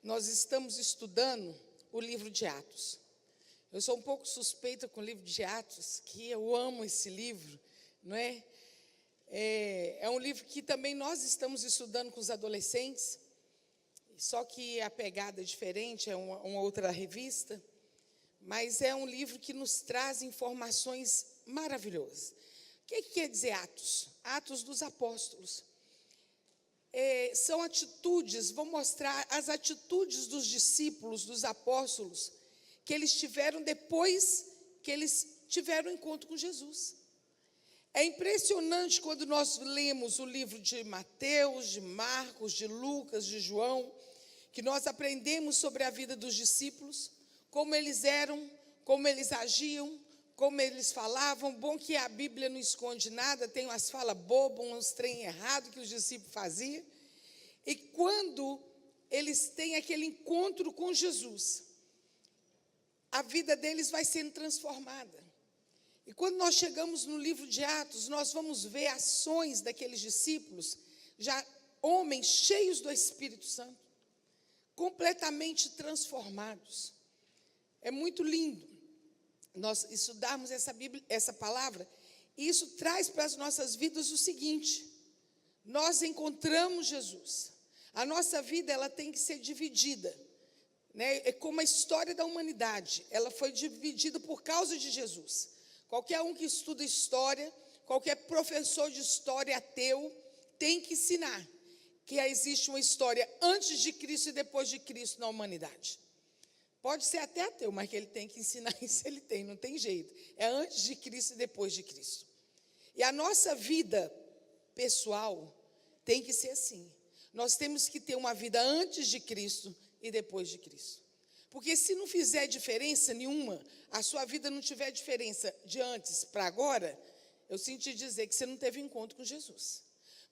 nós estamos estudando o livro de Atos. Eu sou um pouco suspeita com o livro de Atos, que eu amo esse livro, não é? É um livro que também nós estamos estudando com os adolescentes, só que a pegada é diferente, é uma outra revista, mas é um livro que nos traz informações maravilhosas. O que quer dizer Atos? Atos dos apóstolos. São atitudes, vão mostrar as atitudes dos discípulos, dos apóstolos, que eles tiveram depois que eles tiveram um encontro com Jesus. É impressionante quando nós lemos o livro de Mateus, de Marcos, de Lucas, de João, que nós aprendemos sobre a vida dos discípulos, como eles eram, como eles agiam, como eles falavam. Bom que a Bíblia não esconde nada, tem umas falas bobas, uns trem errado que os discípulos faziam. E quando eles têm aquele encontro com Jesus, a vida deles vai sendo transformada. E quando nós chegamos no livro de Atos, nós vamos ver ações daqueles discípulos, já homens cheios do Espírito Santo, completamente transformados. É muito lindo nós estudarmos essa palavra, e isso traz para as nossas vidas o seguinte: nós encontramos Jesus. A nossa vida, ela tem que ser dividida, né? É como a história da humanidade, ela foi dividida por causa de Jesus. Qualquer um que estuda história, qualquer professor de história ateu, tem que ensinar que existe uma história antes de Cristo e depois de Cristo na humanidade. Pode ser até ateu, mas que ele tem que ensinar isso, ele tem, não tem jeito. É antes de Cristo e depois de Cristo. E a nossa vida pessoal tem que ser assim. Nós temos que ter uma vida antes de Cristo e depois de Cristo. Porque se não fizer diferença nenhuma, a sua vida não tiver diferença de antes para agora, eu sinto te dizer que você não teve encontro com Jesus.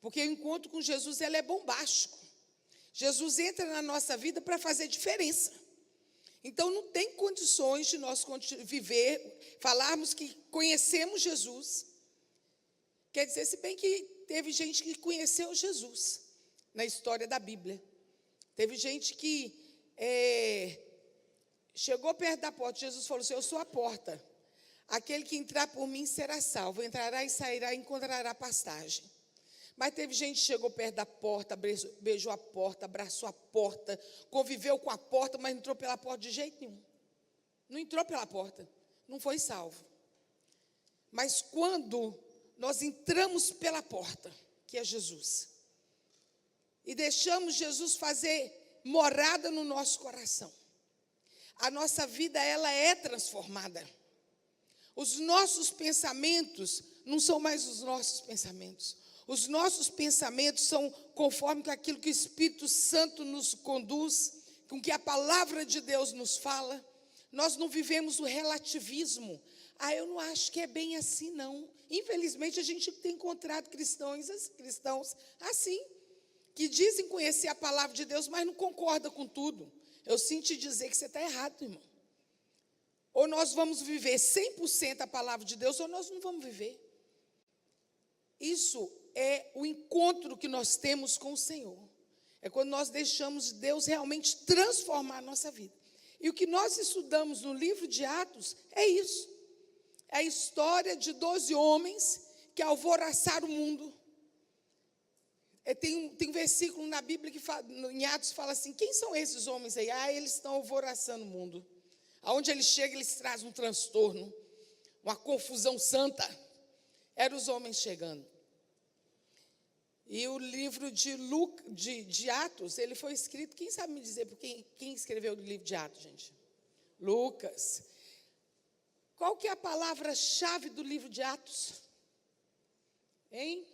Porque o encontro com Jesus, ele é bombástico. Jesus entra na nossa vida para fazer diferença. Então, não tem condições de nós viver, falarmos que conhecemos Jesus. Quer dizer, se bem que teve gente que conheceu Jesus na história da Bíblia. Teve gente que chegou perto da porta, Jesus falou assim: eu sou a porta. Aquele que entrar por mim será salvo, entrará e sairá e encontrará pastagem. Mas teve gente que chegou perto da porta, beijou a porta, abraçou a porta, conviveu com a porta, mas não entrou pela porta de jeito nenhum. Não entrou pela porta, não foi salvo. Mas quando nós entramos pela porta, que é Jesus, e deixamos Jesus fazer morada no nosso coração, a nossa vida, ela é transformada. Os nossos pensamentos não são mais os nossos pensamentos. Os nossos pensamentos são conforme com aquilo que o Espírito Santo nos conduz, com que a palavra de Deus nos fala. Nós não vivemos o relativismo. Eu não acho que é bem assim, não. Infelizmente, a gente tem encontrado cristãos assim, que dizem conhecer a palavra de Deus, mas não concordam com tudo. Eu sinto te dizer que você está errado, irmão. Ou nós vamos viver 100% a palavra de Deus, ou nós não vamos viver. Isso é o encontro que nós temos com o Senhor. É quando nós deixamos Deus realmente transformar a nossa vida. E o que nós estudamos no livro de Atos é isso. É a história de 12 homens que alvoroçaram o mundo. Tem um versículo na Bíblia, em Atos, fala assim: quem são esses homens aí? Eles estão alvoroçando o mundo. Aonde eles chegam, eles trazem um transtorno, uma confusão santa. Eram os homens chegando. E o livro de Atos, ele foi escrito, quem sabe me dizer por quem escreveu o livro de Atos, gente? Lucas. Qual que é a palavra-chave do livro de Atos? Hein?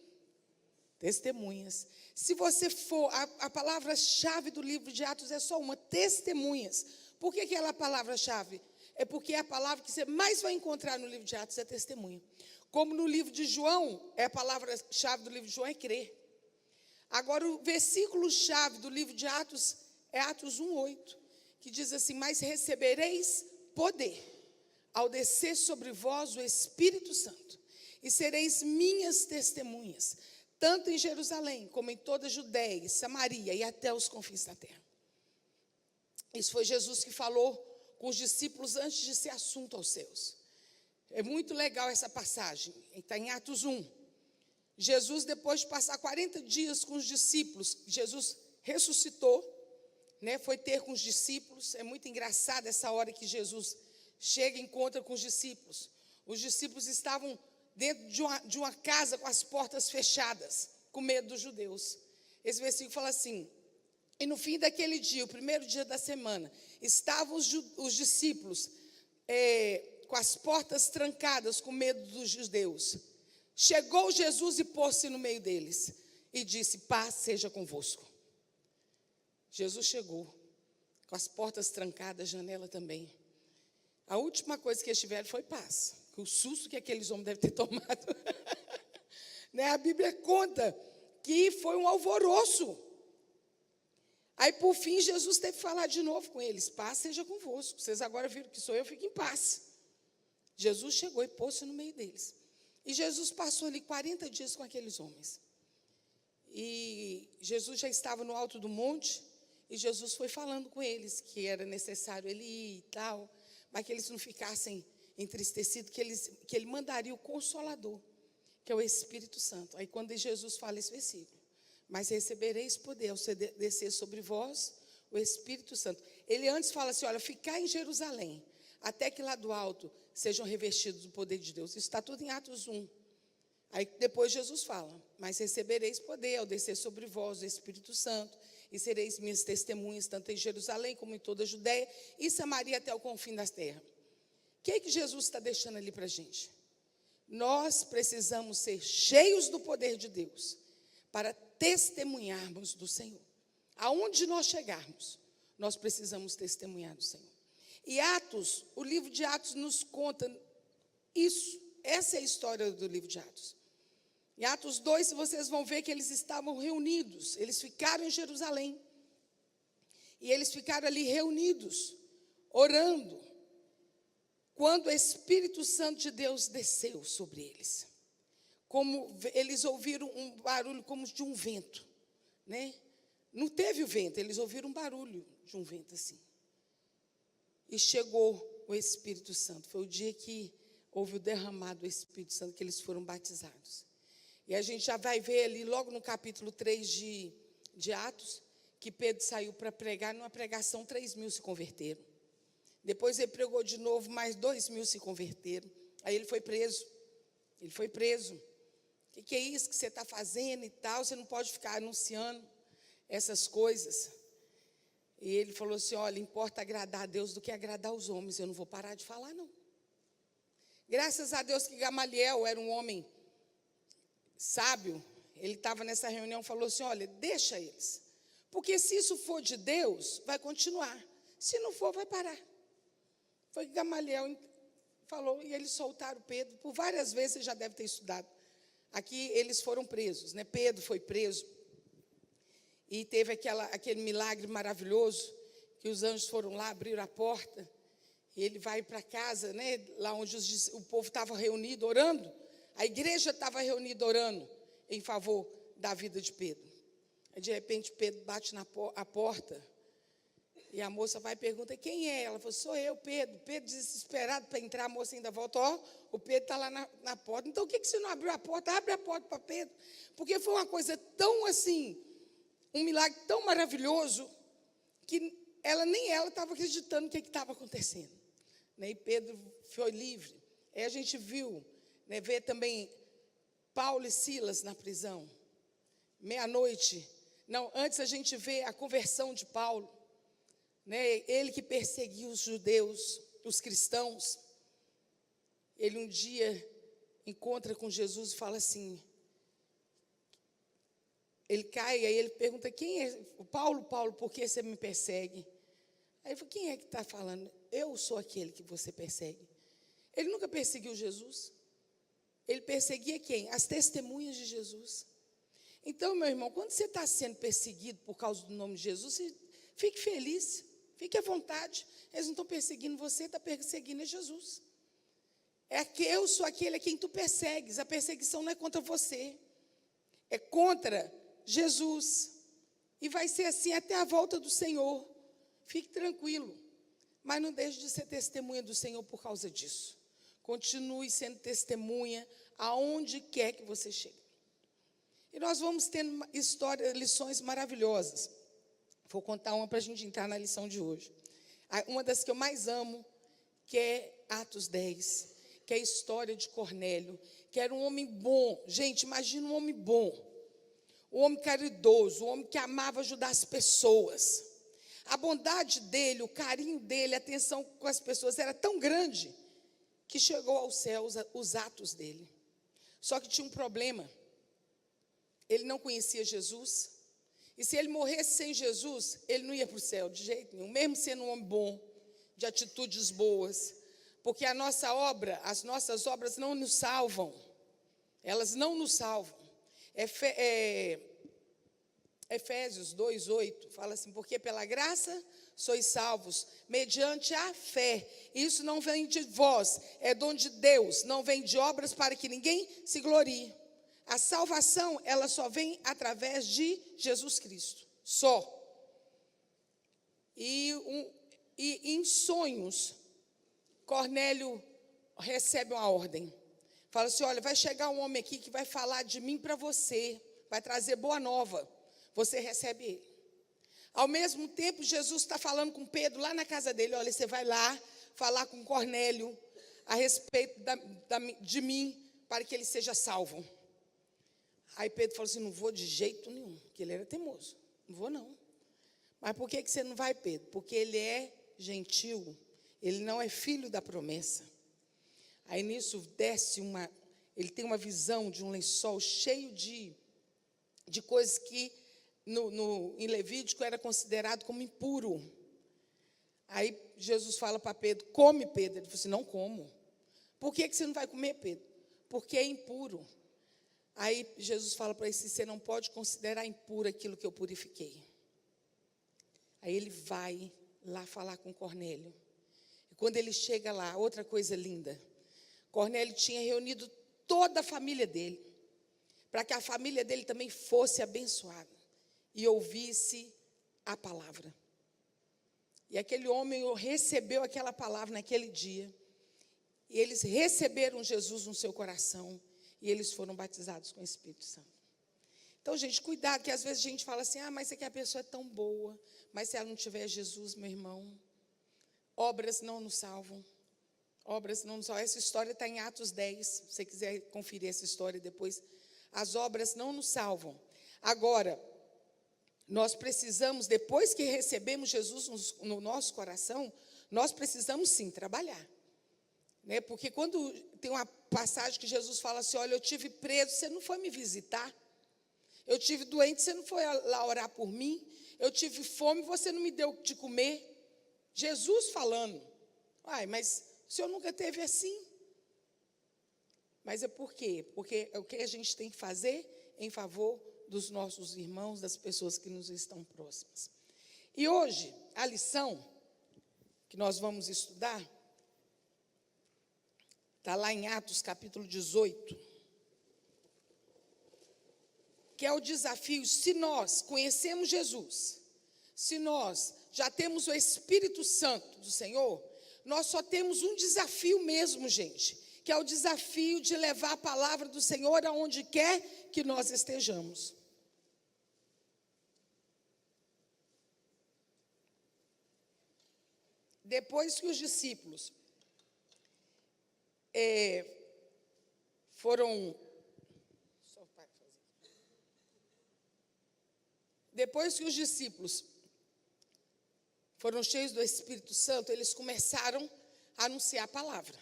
Testemunhas. Se você for, a palavra-chave do livro de Atos é só uma: testemunhas. Por que aquela palavra-chave? É porque a palavra que você mais vai encontrar no livro de Atos é testemunha. Como no livro de João, a palavra-chave do livro de João é crer. Agora, o versículo-chave do livro de Atos é Atos 1:8, que diz assim: mas recebereis poder ao descer sobre vós o Espírito Santo, e sereis minhas testemunhas, tanto em Jerusalém, como em toda a Judéia e Samaria, e até os confins da terra. Isso foi Jesus que falou com os discípulos antes de ser assunto aos céus. É muito legal essa passagem, está em Atos 1. Jesus, depois de passar 40 dias com os discípulos, Jesus ressuscitou, né, foi ter com os discípulos. É muito engraçado essa hora que Jesus chega e encontra com os discípulos. Os discípulos estavam dentro de uma casa com as portas fechadas, com medo dos judeus. Esse versículo fala assim: e no fim daquele dia, o primeiro dia da semana, estavam os discípulos com as portas trancadas, com medo dos judeus. Chegou Jesus e pôs-se no meio deles e disse: paz seja convosco. Jesus chegou com as portas trancadas, a janela também. A última coisa que eles tiveram foi paz. O susto que aqueles homens devem ter tomado. Né? A Bíblia conta que foi um alvoroço. Aí, por fim, Jesus teve que falar de novo com eles: paz seja convosco. Vocês agora viram que sou eu, fiquem em paz. Jesus chegou e pôs-se no meio deles. E Jesus passou ali 40 dias com aqueles homens. E Jesus já estava no alto do monte, e Jesus foi falando com eles que era necessário ele ir e tal, mas que eles não ficassem entristecidos, que ele mandaria o Consolador, que é o Espírito Santo. Aí quando Jesus fala esse versículo: mas recebereis poder ao descer sobre vós o Espírito Santo. Ele antes fala assim: olha, ficar em Jerusalém, até que lá do alto sejam revestidos do poder de Deus. Isso está tudo em Atos 1. Aí depois Jesus fala: mas recebereis poder ao descer sobre vós o Espírito Santo, e sereis minhas testemunhas, tanto em Jerusalém como em toda a Judéia e Samaria até o confim da terra. O que Jesus está deixando ali para a gente? Nós precisamos ser cheios do poder de Deus para testemunharmos do Senhor. Aonde nós chegarmos, nós precisamos testemunhar do Senhor. E Atos, o livro de Atos nos conta isso. Essa é a história do livro de Atos. Em Atos 2, vocês vão ver que eles estavam reunidos. Eles ficaram em Jerusalém. E eles ficaram ali reunidos, orando, quando o Espírito Santo de Deus desceu sobre eles. Como eles ouviram um barulho como de um vento, né? Não teve o vento, eles ouviram um barulho de um vento assim. E chegou o Espírito Santo. Foi o dia que houve o derramado do Espírito Santo, que eles foram batizados. E a gente já vai ver ali, logo no capítulo 3 de Atos, que Pedro saiu para pregar. Numa pregação, 3.000 se converteram. Depois ele pregou de novo, mais 2.000 se converteram. Aí ele foi preso. Ele foi preso. O que é isso que você está fazendo e tal? Você não pode ficar anunciando essas coisas. E ele falou assim: olha, importa agradar a Deus do que agradar os homens. Eu não vou parar de falar, não. Graças a Deus que Gamaliel era um homem sábio. Ele estava nessa reunião e falou assim: olha, deixa eles. Porque se isso for de Deus, vai continuar. Se não for, vai parar. Foi que Gamaliel falou, e eles soltaram Pedro. Por várias vezes, você já deve ter estudado. Aqui eles foram presos, né? Pedro foi preso. E teve aquele milagre maravilhoso, que os anjos foram lá, abriram a porta, e ele vai para casa, né, lá onde o povo estava reunido, orando. A igreja estava reunida orando em favor da vida de Pedro. Aí, de repente, Pedro bate na porta, e a moça vai e pergunta: quem é? Ela falou: sou eu, Pedro. Pedro, desesperado para entrar, a moça ainda volta: ó, o Pedro está lá na porta. Então, o que você não abriu a porta? Abre a porta para Pedro. Porque foi uma coisa tão assim, um milagre tão maravilhoso, que nem ela estava acreditando o que estava acontecendo. Né? E Pedro foi livre. Aí a gente viu, né, vê também Paulo e Silas na prisão. Meia-noite. Não, antes a gente vê a conversão de Paulo. Né? Ele que perseguiu os judeus, os cristãos. Ele um dia encontra com Jesus e fala assim... Ele cai, aí ele pergunta: quem é? Paulo, por que você me persegue? Aí ele fala: quem é que está falando? Eu sou aquele que você persegue. Ele nunca perseguiu Jesus. Ele perseguia quem? As testemunhas de Jesus. Então, meu irmão, quando você está sendo perseguido por causa do nome de Jesus, você fique feliz, fique à vontade. Eles não estão perseguindo você, está perseguindo Jesus. É que eu sou aquele a quem tu persegues. A perseguição não é contra você, é contra Jesus. E vai ser assim até a volta do Senhor. fique tranquilo, mas não deixe de ser testemunha do Senhor por causa disso. Continue sendo testemunha aonde quer que você chegue. E nós vamos ter lições maravilhosas. Vou contar uma para a gente entrar na lição de hoje. Uma das que eu mais amo, que é Atos 10, que é a história de Cornélio, que era um homem bom. Gente, imagina um homem bom, um homem caridoso, um homem que amava ajudar as pessoas. A bondade dele, o carinho dele, a atenção com as pessoas era tão grande que chegou aos céus os atos dele. Só que tinha um problema. Ele não conhecia Jesus. E se ele morresse sem Jesus, ele não ia para o céu de jeito nenhum, mesmo sendo um homem bom, de atitudes boas. Porque as nossas obras não nos salvam. Elas não nos salvam. Efésios 2:8 fala assim: porque pela graça sois salvos, mediante a fé. Isso não vem de vós, é dom de Deus, não vem de obras para que ninguém se glorie. A salvação, ela só vem através de Jesus Cristo, só. E em sonhos, Cornélio recebe uma ordem. Fala assim: olha, vai chegar um homem aqui que vai falar de mim para você, vai trazer boa nova. Você recebe ele. Ao mesmo tempo, Jesus está falando com Pedro lá na casa dele: olha, você vai lá falar com Cornélio a respeito de mim, para que ele seja salvo. Aí Pedro falou assim: não vou de jeito nenhum, porque ele era teimoso. Não vou não. Mas por que você não vai, Pedro? Porque ele é gentil, ele não é filho da promessa. Aí nisso ele tem uma visão de um lençol cheio de coisas que em Levítico era considerado como impuro. Aí Jesus fala para Pedro: come, Pedro. Ele falou assim: não como. Por que você não vai comer, Pedro? Porque é impuro. Aí Jesus fala para ele: você não pode considerar impuro aquilo que eu purifiquei. Aí ele vai lá falar com Cornélio. E quando ele chega lá, outra coisa linda, Cornélio tinha reunido toda a família dele, para que a família dele também fosse abençoada e ouvisse a palavra. E aquele homem recebeu aquela palavra naquele dia, e eles receberam Jesus no seu coração, e eles foram batizados com o Espírito Santo. Então, gente, cuidado, que às vezes a gente fala assim: mas é que a pessoa é tão boa, mas se ela não tiver Jesus, meu irmão, obras não nos salvam. Obras não nos salvam. Essa história está em Atos 10, se você quiser conferir essa história depois. As obras não nos salvam. Agora, nós precisamos, depois que recebemos Jesus no nosso coração, nós precisamos sim trabalhar. Né? Porque quando tem uma passagem que Jesus fala assim: olha, eu tive preso, você não foi me visitar. Eu tive doente, você não foi lá orar por mim. Eu tive fome, você não me deu de comer. Jesus falando: mas o senhor nunca teve assim. Mas é por quê? Porque é o que a gente tem que fazer em favor dos nossos irmãos, das pessoas que nos estão próximas. E hoje, a lição que nós vamos estudar está lá em Atos capítulo 18, que é o desafio: se nós conhecemos Jesus, se nós já temos o Espírito Santo do Senhor, nós só temos um desafio mesmo, gente, que é o desafio de levar a palavra do Senhor aonde quer que nós estejamos. Depois que os discípulos foram cheios do Espírito Santo, eles começaram a anunciar a palavra.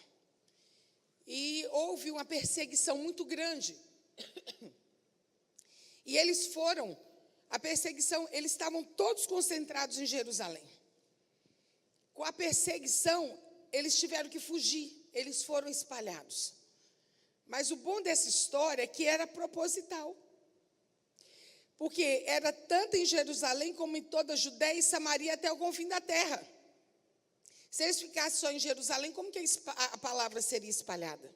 E houve uma perseguição muito grande. E eles estavam todos concentrados em Jerusalém. Com a perseguição, eles tiveram que fugir, eles foram espalhados. Mas o bom dessa história é que era proposital. Porque era tanto em Jerusalém como em toda a Judéia e Samaria até o confim da terra. Se eles ficassem só em Jerusalém, como que a palavra seria espalhada?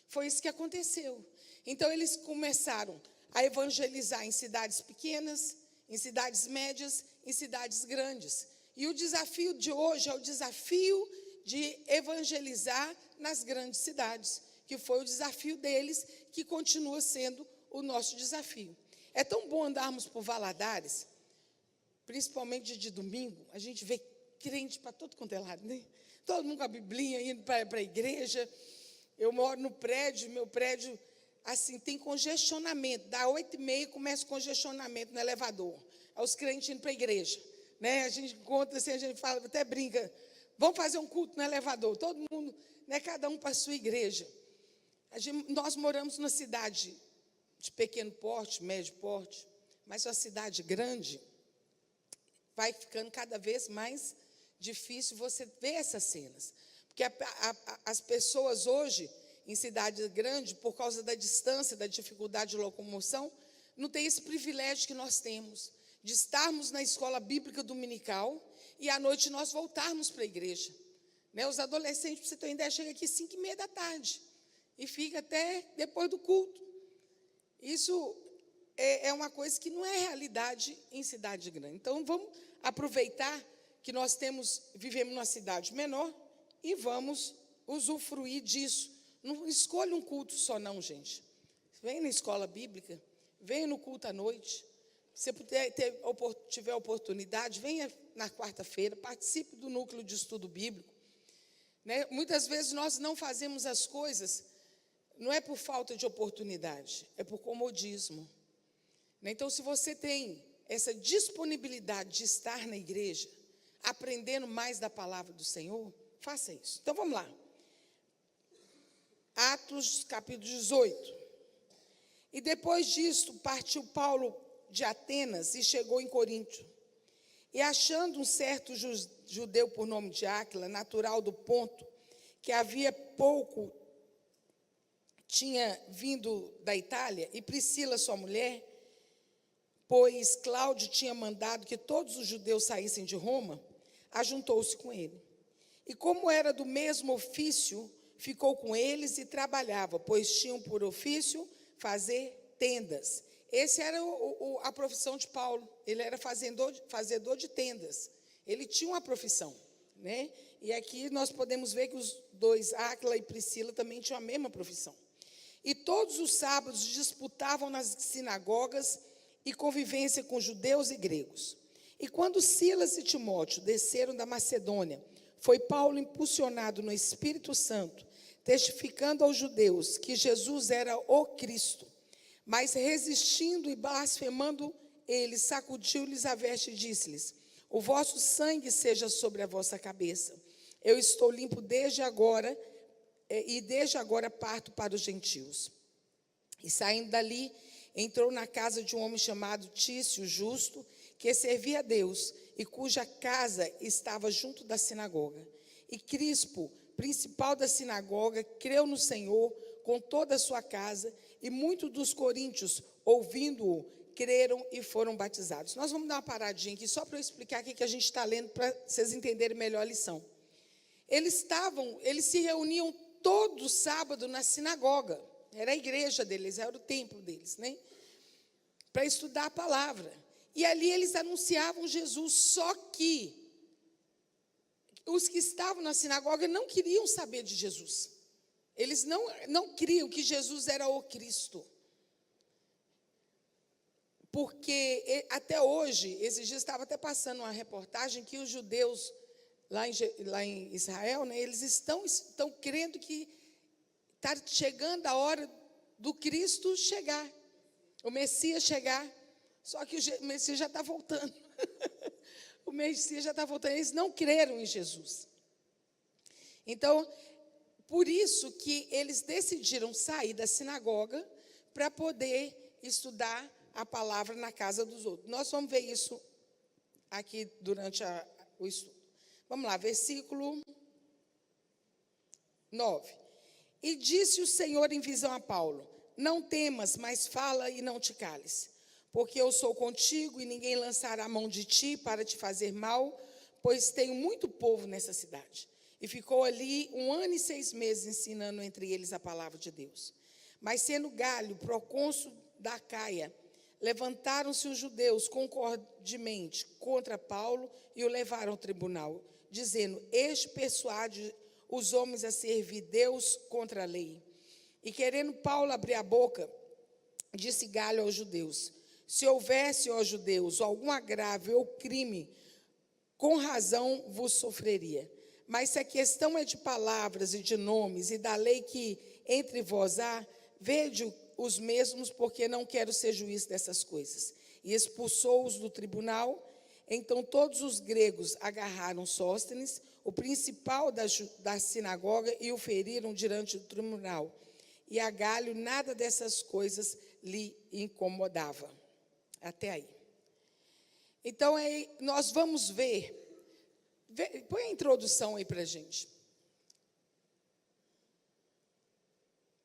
Foi isso que aconteceu. Então eles começaram a evangelizar em cidades pequenas, em cidades médias, em cidades grandes. E o desafio de hoje é o desafio de evangelizar nas grandes cidades, que foi o desafio deles, que continua sendo o nosso desafio. É tão bom andarmos por Valadares, principalmente de domingo, a gente vê crente para todo quanto é lado, né? Todo mundo com a Biblinha, indo para a igreja. Eu moro no prédio, meu prédio, assim, tem congestionamento. Da 8h30 começa o congestionamento no elevador. É os crentes indo para a igreja, né? A gente conta assim, a gente fala, até brinca, vamos fazer um culto no elevador. Todo mundo, né, cada um para a sua igreja. Nós moramos numa cidade de pequeno porte, médio porte, mas uma cidade grande, vai ficando cada vez mais difícil você ver essas cenas. Porque as pessoas hoje, em cidade grande, por causa da distância, da dificuldade de locomoção, não tem esse privilégio que nós temos, de estarmos na escola bíblica dominical e à noite nós voltarmos para a igreja. Né? Os adolescentes, para você ter uma ideia, chegam aqui 5h30 da tarde e fica até depois do culto. Isso é uma coisa que não é realidade em cidade grande. Então, vamos aproveitar que nós vivemos numa cidade menor e vamos usufruir disso. Não escolha um culto só não, gente. Vem na escola bíblica, venha no culto à noite. Se puder tiver oportunidade, venha na quarta-feira, participe do núcleo de estudo bíblico. Né? Muitas vezes nós não fazemos as coisas, não é por falta de oportunidade, é por comodismo. Né? Então, se você tem essa disponibilidade de estar na igreja, aprendendo mais da palavra do Senhor, faça isso. Então, vamos lá. Atos, capítulo 18. E depois disto, partiu Paulo de Atenas e chegou em Corinto. E achando um certo judeu por nome de Áquila, natural do Ponto, que havia pouco tinha vindo da Itália, e Priscila, sua mulher, pois Cláudio tinha mandado que todos os judeus saíssem de Roma, ajuntou-se com ele. E como era do mesmo ofício, ficou com eles e trabalhava, pois tinham por ofício fazer tendas. Essa era a profissão de Paulo. Ele era fazedor de tendas. Ele tinha uma profissão, né? E aqui nós podemos ver que os dois, Áquila e Priscila, também tinham a mesma profissão. E todos os sábados disputavam nas sinagogas e convivência com judeus e gregos. E quando Silas e Timóteo desceram da Macedônia, foi Paulo impulsionado no Espírito Santo, testificando aos judeus que Jesus era o Cristo. Mas resistindo e blasfemando, ele sacudiu-lhes a veste e disse-lhes: o vosso sangue seja sobre a vossa cabeça. Eu estou limpo desde agora, e desde agora parto para os gentios. E saindo dali, entrou na casa de um homem chamado Tício, justo, que servia a Deus, e cuja casa estava junto da sinagoga. E Crispo, principal da sinagoga, creu no Senhor com toda a sua casa, e muitos dos coríntios, ouvindo-o, creram e foram batizados. Nós vamos dar uma paradinha aqui, só para eu explicar o que a gente está lendo, para vocês entenderem melhor a lição. Eles se reuniam todo sábado na sinagoga, era a igreja deles, era o templo deles, né? Para estudar a palavra. E ali eles anunciavam Jesus, só que os que estavam na sinagoga não queriam saber de Jesus. Eles não criam que Jesus era o Cristo. Porque até hoje, esses dias estava até passando uma reportagem que os judeus lá em Israel, né, eles estão crendo que está chegando a hora do Cristo chegar, o Messias chegar, só que o Messias já está voltando. O Messias já está voltando, eles não creram em Jesus. Então, por isso que eles decidiram sair da sinagoga para poder estudar a palavra na casa dos outros. Nós vamos ver isso aqui durante o estudo. Vamos lá, versículo 9. E disse o Senhor em visão a Paulo: não temas, mas fala e não te cales, porque eu sou contigo e ninguém lançará a mão de ti para te fazer mal, pois tenho muito povo nessa cidade. E ficou ali 1 ano e 6 meses ensinando entre eles a palavra de Deus. Mas sendo Galho, procônsul da Acaia, levantaram-se os judeus concordemente contra Paulo e o levaram ao tribunal, dizendo: este persuade os homens a servir Deus contra a lei. E querendo Paulo abrir a boca, disse Galho aos judeus: se houvesse, ó judeus, algum agravio ou crime, com razão vos sofreria. Mas se a questão é de palavras e de nomes e da lei que entre vós há, vede os mesmos, porque não quero ser juiz dessas coisas. E expulsou-os do tribunal. Então todos os gregos agarraram Sóstenes, o principal da sinagoga, e o feriram diante do tribunal. E a Galho nada dessas coisas lhe incomodava. Até aí. Então, nós vamos ver. Põe a introdução aí para a gente.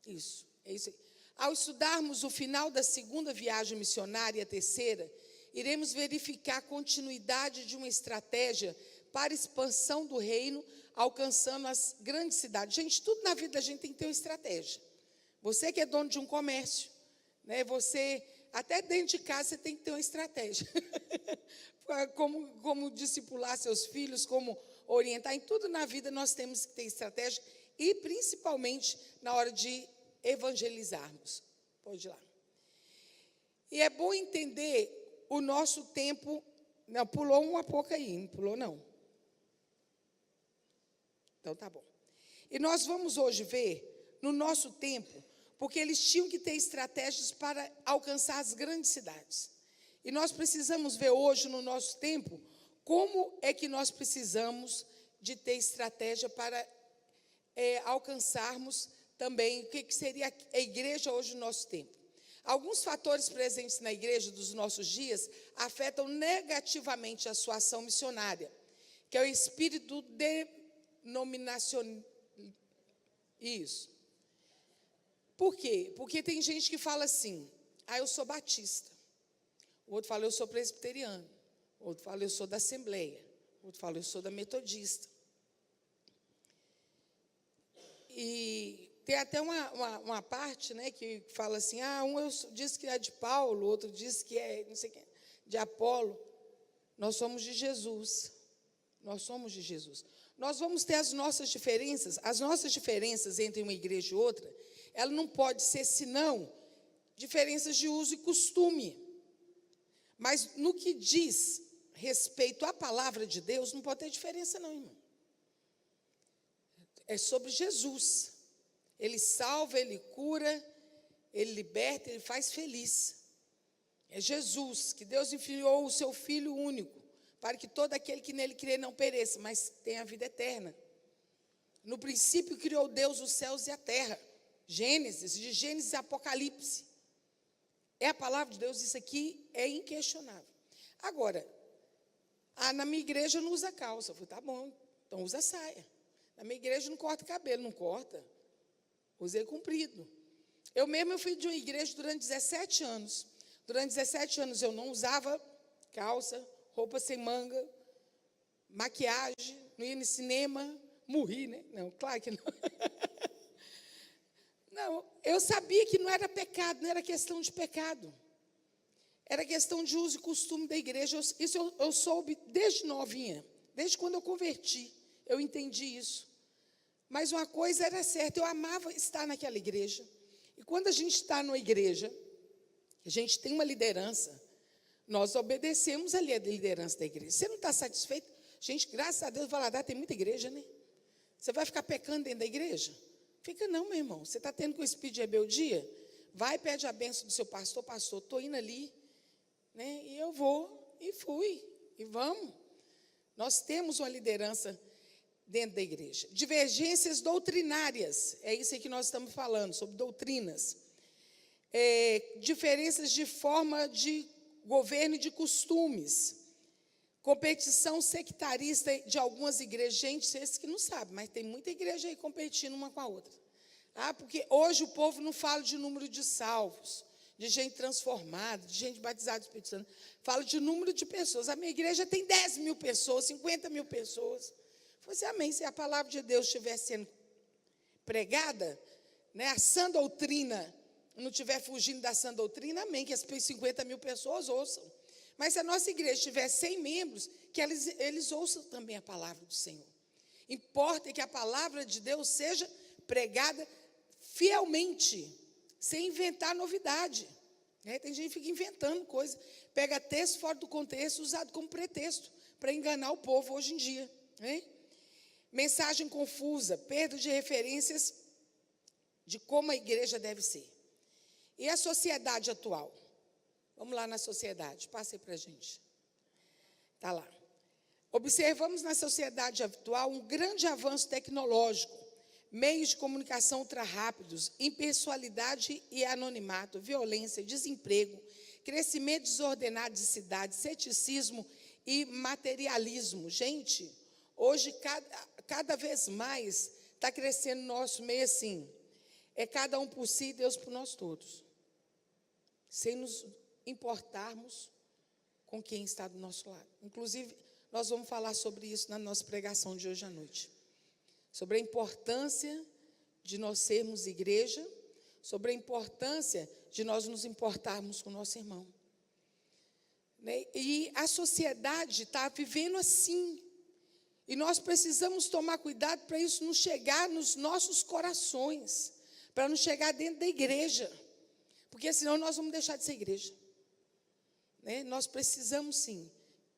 Isso, é isso aí. Ao estudarmos o final da segunda viagem missionária e a terceira, iremos verificar a continuidade de uma estratégia para a expansão do reino, alcançando as grandes cidades. Gente, tudo na vida da gente tem que ter uma estratégia. Você que é dono de um comércio, né? Você, até dentro de casa, você tem que ter uma estratégia. como discipular seus filhos, como orientar. Em tudo na vida nós temos que ter estratégia, e principalmente na hora de evangelizarmos. Pode ir lá. E é bom entender o nosso tempo. Não, pulou uma pouco aí, não pulou não. Então tá bom. E nós vamos hoje ver, no nosso tempo, porque eles tinham que ter estratégias para alcançar as grandes cidades. E nós precisamos ver hoje, no nosso tempo, como é que nós precisamos de ter estratégia para alcançarmos também o que seria a igreja hoje no nosso tempo. Alguns fatores presentes na igreja dos nossos dias afetam negativamente a sua ação missionária, que é o espírito denominacional. Isso. Por quê? Porque tem gente que fala assim: eu sou batista. O outro fala: eu sou presbiteriano. O outro fala: eu sou da Assembleia. O outro fala: eu sou da Metodista. E tem até uma parte, né, que fala assim: diz que é de Paulo, outro diz que é, não sei quem, de Apolo. Nós somos de Jesus. Nós somos de Jesus. Nós vamos ter as nossas diferenças. As nossas diferenças entre uma igreja e outra, ela não pode ser senão diferenças de uso e costume. Mas no que diz respeito à palavra de Deus, não pode ter diferença não, irmão. É sobre Jesus. Ele salva, Ele cura, Ele liberta, Ele faz feliz. É Jesus, que Deus enviou o seu Filho único, para que todo aquele que nele crê não pereça, mas tenha a vida eterna. No princípio criou Deus os céus e a terra. Gênesis, de Gênesis a Apocalipse. É a palavra de Deus, isso aqui é inquestionável. Agora, na minha igreja não usa calça. Eu falei: tá bom, então usa saia. Na minha igreja não corta cabelo, não corta. Usei comprido. Eu fui de uma igreja durante 17 anos. Durante 17 anos eu não usava calça, roupa sem manga, maquiagem, não ia no cinema, morri, né? Não, claro que não. Não, eu sabia que não era pecado, não era questão de pecado. Era questão de uso e costume da igreja. Isso eu soube desde novinha, desde quando eu converti, eu entendi isso. Mas uma coisa era certa: eu amava estar naquela igreja. E quando a gente está numa igreja, a gente tem uma liderança, nós obedecemos ali a liderança da igreja. Você não está satisfeito? Gente, graças a Deus, Valadares tem muita igreja, né? Você vai ficar pecando dentro da igreja? Fica não, meu irmão. Você está tendo com o espírito de rebeldia? Vai, pede a bênção do seu pastor: pastor, estou indo ali, né? E eu vou, e fui, e vamos. Nós temos uma liderança dentro da igreja. Divergências doutrinárias, é isso aí que nós estamos falando, sobre doutrinas. Diferenças de forma de governo e de costumes. Competição sectarista de algumas igrejas. Gente, vocês que não sabem, mas tem muita igreja aí competindo uma com a outra. Porque hoje o povo não fala de número de salvos, de gente transformada, de gente batizada do Espírito Santo. Fala de número de pessoas. A minha igreja tem 10 mil pessoas, 50 mil pessoas. Eu falei assim: amém, se a palavra de Deus estivesse sendo pregada, né, a sã doutrina não estiver fugindo da sã doutrina, amém, que as 50 mil pessoas ouçam. Mas se a nossa igreja tiver 100 membros, que eles ouçam também a palavra do Senhor. Importa que a palavra de Deus seja pregada fielmente, sem inventar novidade. Tem gente que fica inventando coisa, pega texto fora do contexto, usado como pretexto para enganar o povo hoje em dia. Mensagem confusa, perda de referências de como a igreja deve ser. E a sociedade atual? Vamos lá na sociedade, passe aí para a gente. Está lá. Observamos na sociedade atual um grande avanço tecnológico, meios de comunicação ultra-rápidos, impessoalidade e anonimato, violência, desemprego, crescimento desordenado de cidades, ceticismo e materialismo. Gente, hoje, cada vez mais, está crescendo no nosso meio assim, é cada um por si, Deus por nós todos, sem nos importarmos com quem está do nosso lado. Inclusive, nós vamos falar sobre isso na nossa pregação de hoje à noite, sobre a importância de nós sermos igreja, sobre a importância de nós nos importarmos com o nosso irmão. E a sociedade está vivendo assim, e nós precisamos tomar cuidado para isso não chegar nos nossos corações, para não chegar dentro da igreja, porque senão nós vamos deixar de ser igreja. Nós precisamos sim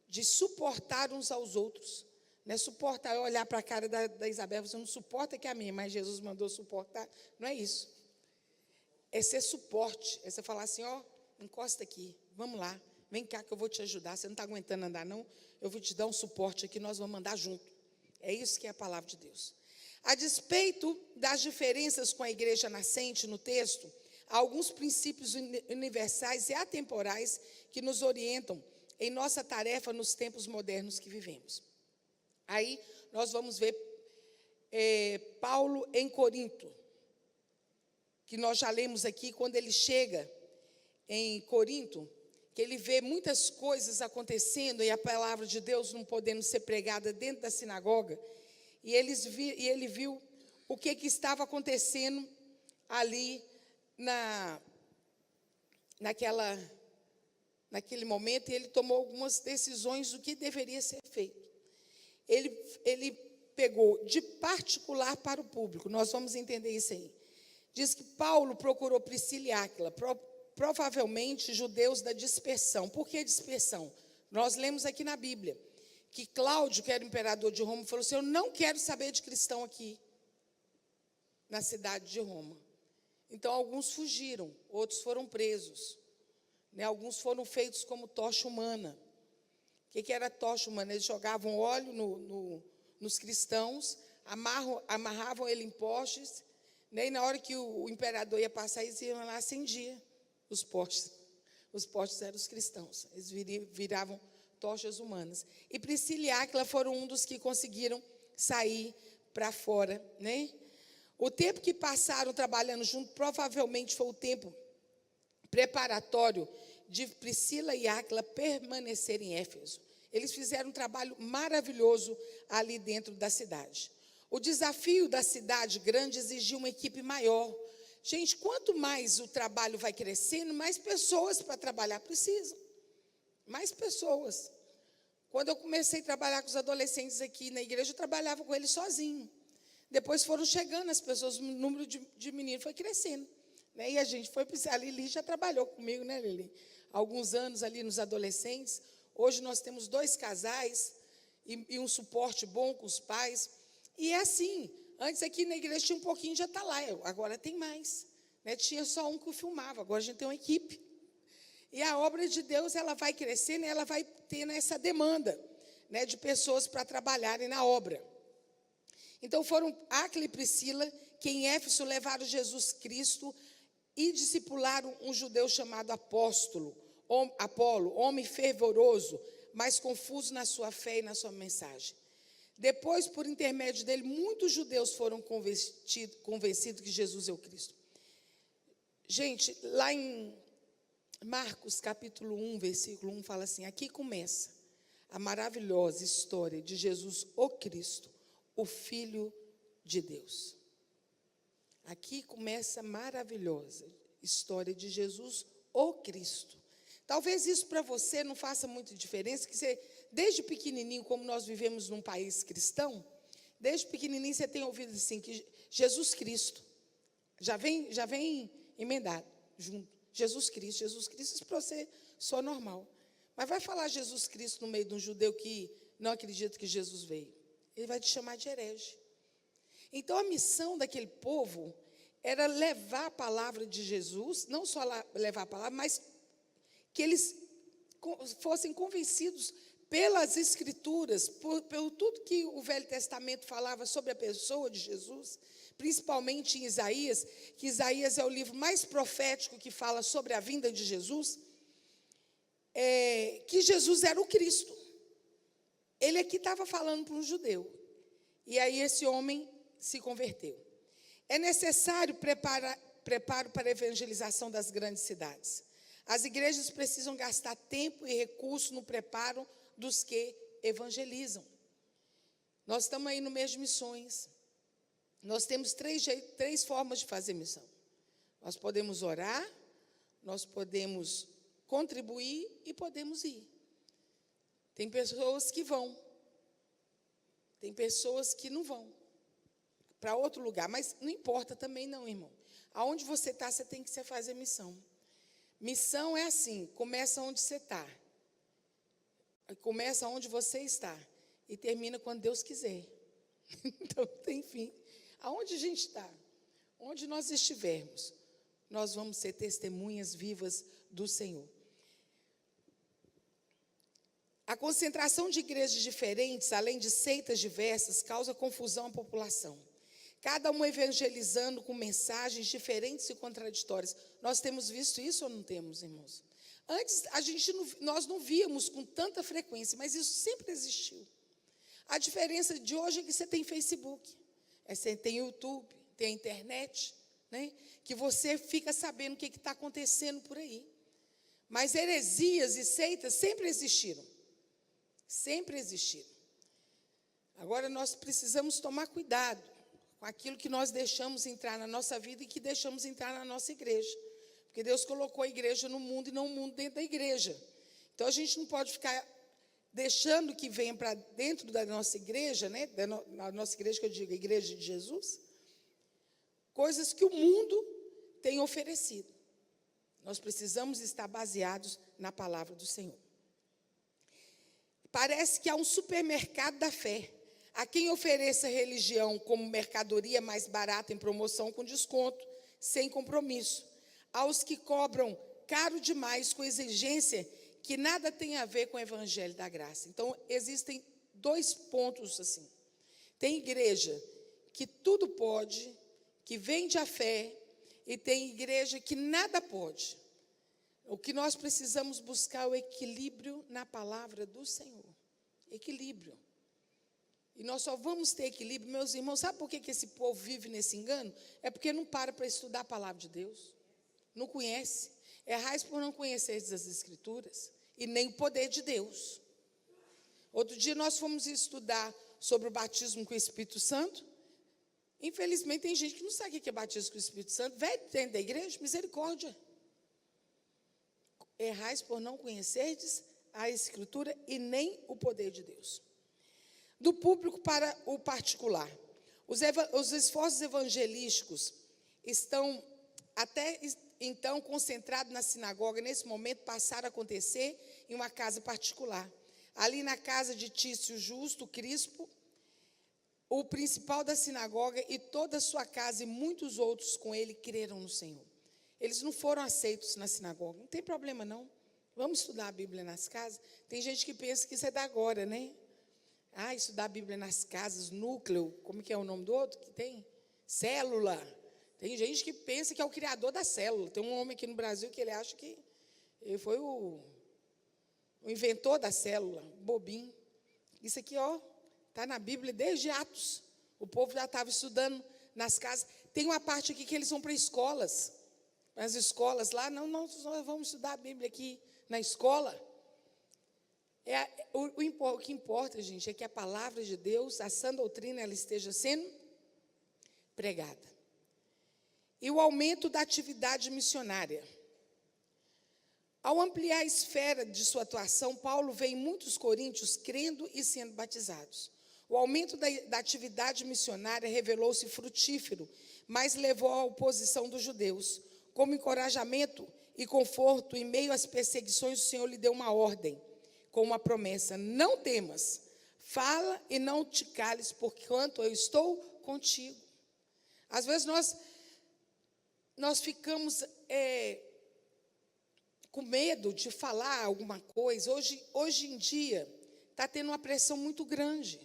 de suportar uns aos outros. Não é suportar, olhar para a cara da Isabel, você não suporta que a minha, mas Jesus mandou suportar. Não é isso. É ser suporte, é você falar assim, encosta aqui, vamos lá, vem cá que eu vou te ajudar, você não está aguentando andar não, eu vou te dar um suporte aqui, nós vamos andar junto. É isso que é a palavra de Deus. A despeito das diferenças com a igreja nascente no texto, há alguns princípios universais e atemporais que nos orientam em nossa tarefa nos tempos modernos que vivemos. Aí nós vamos ver Paulo em Corinto, que nós já lemos aqui, quando ele chega em Corinto, que ele vê muitas coisas acontecendo e a palavra de Deus não podendo ser pregada dentro da sinagoga, e ele viu o que estava acontecendo ali naquele momento, e ele tomou algumas decisões do que deveria ser feito. Ele pegou de particular para o público, nós vamos entender isso aí. Diz que Paulo procurou Priscila e Áquila, provavelmente judeus da dispersão. Por que dispersão? Nós lemos aqui na Bíblia que Cláudio, que era o imperador de Roma, falou assim, eu não quero saber de cristão aqui na cidade de Roma. Então, alguns fugiram, outros foram presos. Alguns foram feitos como tocha humana. O que era tocha humana? Eles jogavam óleo nos cristãos, amarravam ele em postes, e na hora que o imperador ia passar, eles iam lá, acendia os postes. Os postes eram os cristãos, eles viravam tochas humanas. E Priscila e Áquila foram um dos que conseguiram sair para fora. O tempo que passaram trabalhando junto, provavelmente foi o tempo preparatório de Priscila e Áquila permanecerem em Éfeso. Eles fizeram um trabalho maravilhoso ali dentro da cidade. O desafio da cidade grande exigia uma equipe maior. Gente, quanto mais o trabalho vai crescendo, mais pessoas para trabalhar precisam. Mais pessoas. Quando eu comecei a trabalhar com os adolescentes aqui na igreja, eu trabalhava com eles sozinho. Depois foram chegando as pessoas, o número de meninos foi crescendo. E a gente foi, a Lili já trabalhou comigo, né, Lili? Alguns anos ali nos adolescentes. Hoje nós temos 2 casais e um suporte bom com os pais. E é assim, antes aqui na igreja tinha um pouquinho de atalaia, agora tem mais. Tinha só um que filmava, agora a gente tem uma equipe. E a obra de Deus, ela vai crescendo e ela vai tendo essa demanda, de pessoas para trabalharem na obra. Então foram Áquila e Priscila que em Éfeso levaram Jesus Cristo e discipularam um judeu chamado Apolo, homem fervoroso, mas confuso na sua fé e na sua mensagem. Depois, por intermédio dele, muitos judeus foram convencidos que Jesus é o Cristo. Gente, lá em Marcos, capítulo 1, versículo 1, fala assim, aqui começa a maravilhosa história de Jesus, o Cristo, o Filho de Deus. Aqui começa a maravilhosa história de Jesus, o Cristo. Talvez isso para você não faça muita diferença, que você, desde pequenininho, como nós vivemos num país cristão, desde pequenininho você tem ouvido assim, que Jesus Cristo, já vem emendado junto, Jesus Cristo, isso para você só normal. Mas vai falar Jesus Cristo no meio de um judeu que não acredita que Jesus veio. Ele vai te chamar de herege. Então, a missão daquele povo era levar a palavra de Jesus, não só levar a palavra, mas que eles fossem convencidos pelas Escrituras, pelo tudo que o Velho Testamento falava sobre a pessoa de Jesus, principalmente em Isaías, que Isaías é o livro mais profético que fala sobre a vinda de Jesus, que Jesus era o Cristo. Ele aqui estava falando para um judeu. E aí esse homem se converteu. É necessário preparo para a evangelização das grandes cidades. As igrejas precisam gastar tempo e recurso no preparo dos que evangelizam. Nós estamos aí no mês de missões. Nós temos três formas de fazer missão. Nós podemos orar, nós podemos contribuir e podemos ir. Tem pessoas que vão. Tem pessoas que não vão para outro lugar, mas não importa também não, irmão. Aonde você está, você tem que fazer missão. Missão é assim, começa onde você está. Começa onde você está e termina quando Deus quiser. Então, tem fim. Aonde a gente está, onde nós estivermos, nós vamos ser testemunhas vivas do Senhor. A concentração de igrejas diferentes, além de seitas diversas, causa confusão à população. Cada uma evangelizando com mensagens diferentes e contraditórias. Nós temos visto isso ou não temos, irmãos? Antes, nós não víamos com tanta frequência, mas isso sempre existiu. A diferença de hoje é que você tem Facebook, você tem YouTube, tem a internet, né? Que você fica sabendo o que está acontecendo por aí. Mas heresias e seitas sempre existiram. Sempre existiram. Agora nós precisamos tomar cuidado com aquilo que nós deixamos entrar na nossa vida e que deixamos entrar na nossa igreja. Porque Deus colocou a igreja no mundo e não o mundo dentro da igreja. Então a gente não pode ficar deixando que venha para dentro da nossa igreja, né? Da nossa igreja, que eu digo, a igreja de Jesus, coisas que o mundo tem oferecido. Nós precisamos estar baseados na palavra do Senhor. Parece que há um supermercado da fé. A quem ofereça religião como mercadoria mais barata em promoção com desconto, sem compromisso. Aos que cobram caro demais com exigência que nada tem a ver com o evangelho da graça. Então, existem dois pontos assim. Tem igreja que tudo pode, que vende a fé, e tem igreja que nada pode. O que nós precisamos buscar é o equilíbrio na palavra do Senhor. Equilíbrio. E nós só vamos ter equilíbrio, meus irmãos. Sabe por que esse povo vive nesse engano? É porque não para estudar a palavra de Deus. Não conhece. Errais por não conhecer as Escrituras e nem o poder de Deus. Outro dia nós fomos estudar sobre o batismo com o Espírito Santo. Infelizmente tem gente que não sabe o que é batismo com o Espírito Santo. Vai dentro da igreja, misericórdia. Errais por não conhecerdes a Escritura e nem o poder de Deus. Do público para o particular. Os esforços evangelísticos estão até então concentrados na sinagoga. Nesse momento passaram a acontecer em uma casa particular. Ali na casa de Tício Justo Crispo, o principal da sinagoga e toda a sua casa e muitos outros com ele creram no Senhor. Eles não foram aceitos na sinagoga. Não tem problema não. Vamos estudar a Bíblia nas casas? Tem gente que pensa que isso é da agora, né? Estudar a Bíblia nas casas, núcleo, como que é o nome do outro que tem? Célula. Tem gente que pensa que é o criador da célula. Tem um homem aqui no Brasil que ele acha que ele foi o inventor da célula, bobinho. Isso aqui, está na Bíblia desde Atos. O povo já estava estudando nas casas. Tem uma parte aqui que eles vão para escolas. As escolas lá, nós vamos estudar a Bíblia aqui na escola. O que importa, gente, é que a palavra de Deus, a sã doutrina, ela esteja sendo pregada. e o aumento da atividade missionária. Ao ampliar a esfera de sua atuação, Paulo vê em muitos coríntios crendo e sendo batizados. O aumento da atividade missionária revelou-se frutífero, mas levou à oposição dos judeus. Como encorajamento e conforto em meio às perseguições, o Senhor lhe deu uma ordem, com uma promessa: não temas, fala e não te cales, porquanto eu estou contigo. Às vezes nós ficamos com medo de falar alguma coisa. Hoje em dia, está tendo uma pressão muito grande.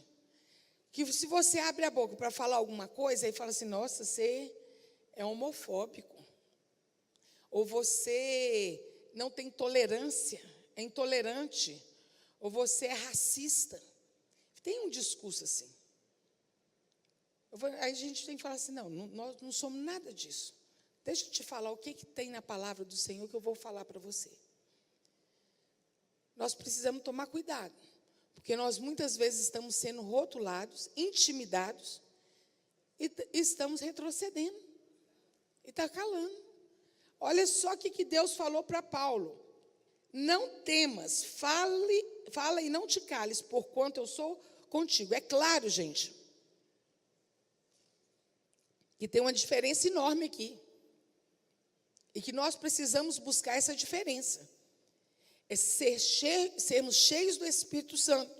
Que se você abre a boca para falar alguma coisa, aí fala assim: nossa, você é homofóbico. Ou você não tem tolerância, é intolerante. Ou você é racista. Tem um discurso assim. Aí a gente tem que falar assim: não, nós não somos nada disso. Deixa eu te falar o que tem na palavra do Senhor que eu vou falar para você. Nós precisamos tomar cuidado, porque nós muitas vezes estamos sendo rotulados, intimidados, e estamos retrocedendo. E está calando. Olha só o que Deus falou para Paulo: não temas, fala e não te cales, porquanto eu sou contigo. É claro, gente, que tem uma diferença enorme aqui. E que nós precisamos buscar essa diferença. É sermos cheios do Espírito Santo.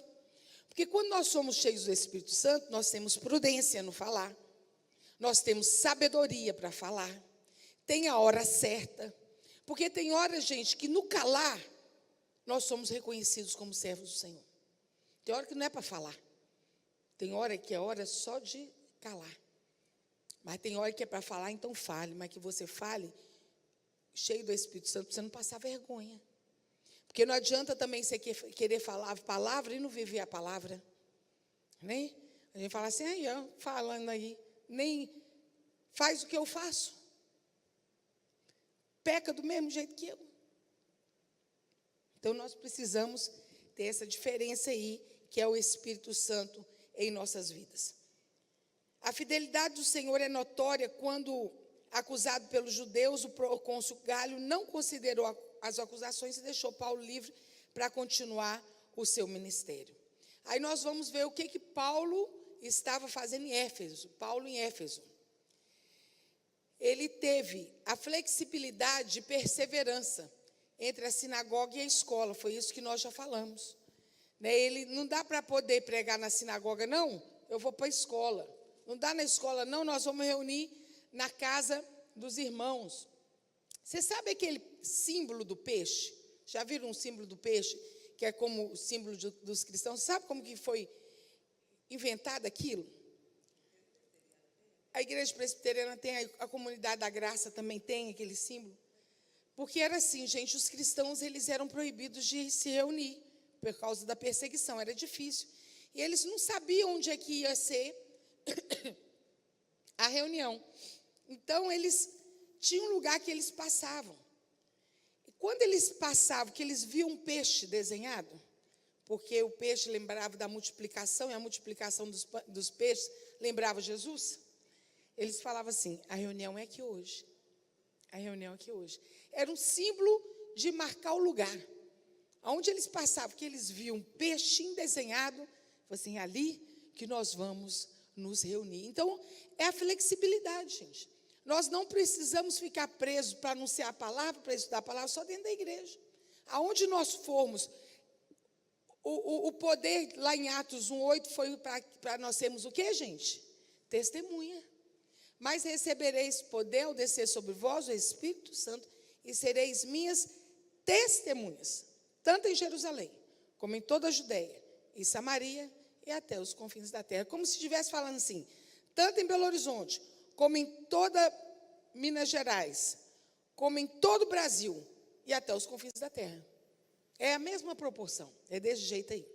Porque quando nós somos cheios do Espírito Santo, nós temos prudência no falar. Nós temos sabedoria para falar. Tem a hora certa. Porque tem hora, gente, que no calar, nós somos reconhecidos como servos do Senhor. Tem hora que não é para falar. Tem hora que é hora só de calar. Mas tem hora que é para falar, então fale. Mas que você fale cheio do Espírito Santo, para você não passar vergonha. Porque não adianta também você querer falar a palavra e não viver a palavra. Né? A gente fala assim: aí, ó, falando aí, nem faz o que eu faço. Peca do mesmo jeito que eu. Então nós precisamos ter essa diferença aí, que é o Espírito Santo em nossas vidas. A fidelidade do Senhor é notória quando, acusado pelos judeus, o procônsul Galho não considerou as acusações e deixou Paulo livre para continuar o seu ministério. Aí nós vamos ver o que Paulo estava fazendo em Éfeso. Paulo em Éfeso. Ele teve a flexibilidade e perseverança entre a sinagoga e a escola. Foi isso que nós já falamos. Ele não dá para poder pregar na sinagoga, não, eu vou para a escola. Não dá na escola, não, nós vamos reunir na casa dos irmãos. Você sabe aquele símbolo do peixe? Já viram um símbolo do peixe, que é como o símbolo dos cristãos? Sabe como que foi inventado aquilo? A igreja presbiteriana tem, a comunidade da graça também tem aquele símbolo. Porque era assim, gente, os cristãos eles eram proibidos de se reunir por causa da perseguição, era difícil. E eles não sabiam onde é que ia ser a reunião. Então, eles tinham um lugar que eles passavam. E quando eles passavam, que eles viam um peixe desenhado, porque o peixe lembrava da multiplicação, e a multiplicação dos peixes lembrava Jesus, eles falavam assim: a reunião é aqui hoje. A reunião é aqui hoje. Era um símbolo de marcar o lugar. Onde eles passavam, que eles viam um peixinho desenhado, assim, ali que nós vamos nos reunir. Então, é a flexibilidade, gente. Nós não precisamos ficar presos para anunciar a palavra, para estudar a palavra, só dentro da igreja. Aonde nós formos, o poder, lá em Atos 1:8, foi para nós sermos o quê, gente? Testemunha. Mas recebereis poder ao descer sobre vós o Espírito Santo, e sereis minhas testemunhas, tanto em Jerusalém, como em toda a Judéia, e Samaria, e até os confins da terra. Como se estivesse falando assim, tanto em Belo Horizonte, como em toda Minas Gerais, como em todo o Brasil, e até os confins da terra. É a mesma proporção, é desse jeito aí.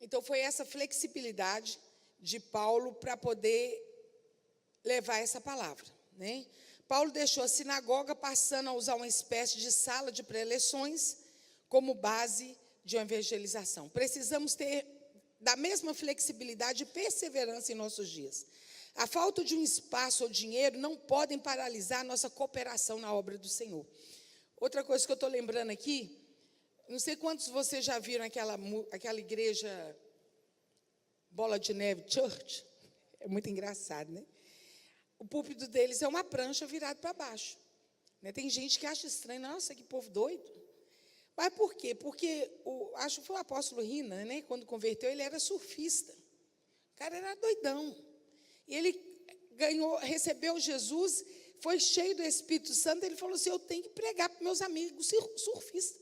Então, foi essa flexibilidade de Paulo para poder levar essa palavra, né? Paulo deixou a sinagoga, passando a usar uma espécie de sala de preleções como base de uma evangelização. Precisamos ter da mesma flexibilidade e perseverança em nossos dias. A falta de um espaço ou dinheiro não podem paralisar a nossa cooperação na obra do Senhor. Outra coisa que eu estou lembrando aqui, não sei quantos de vocês já viram aquela igreja Bola de Neve Church. É muito engraçado, né? O púlpito deles é uma prancha virada para baixo. Né? Tem gente que acha estranho, nossa, que povo doido. Mas por quê? Porque, acho que foi o apóstolo Rina, né? Quando converteu, ele era surfista. O cara era doidão. E ele recebeu Jesus, foi cheio do Espírito Santo, ele falou assim, eu tenho que pregar para meus amigos surfistas.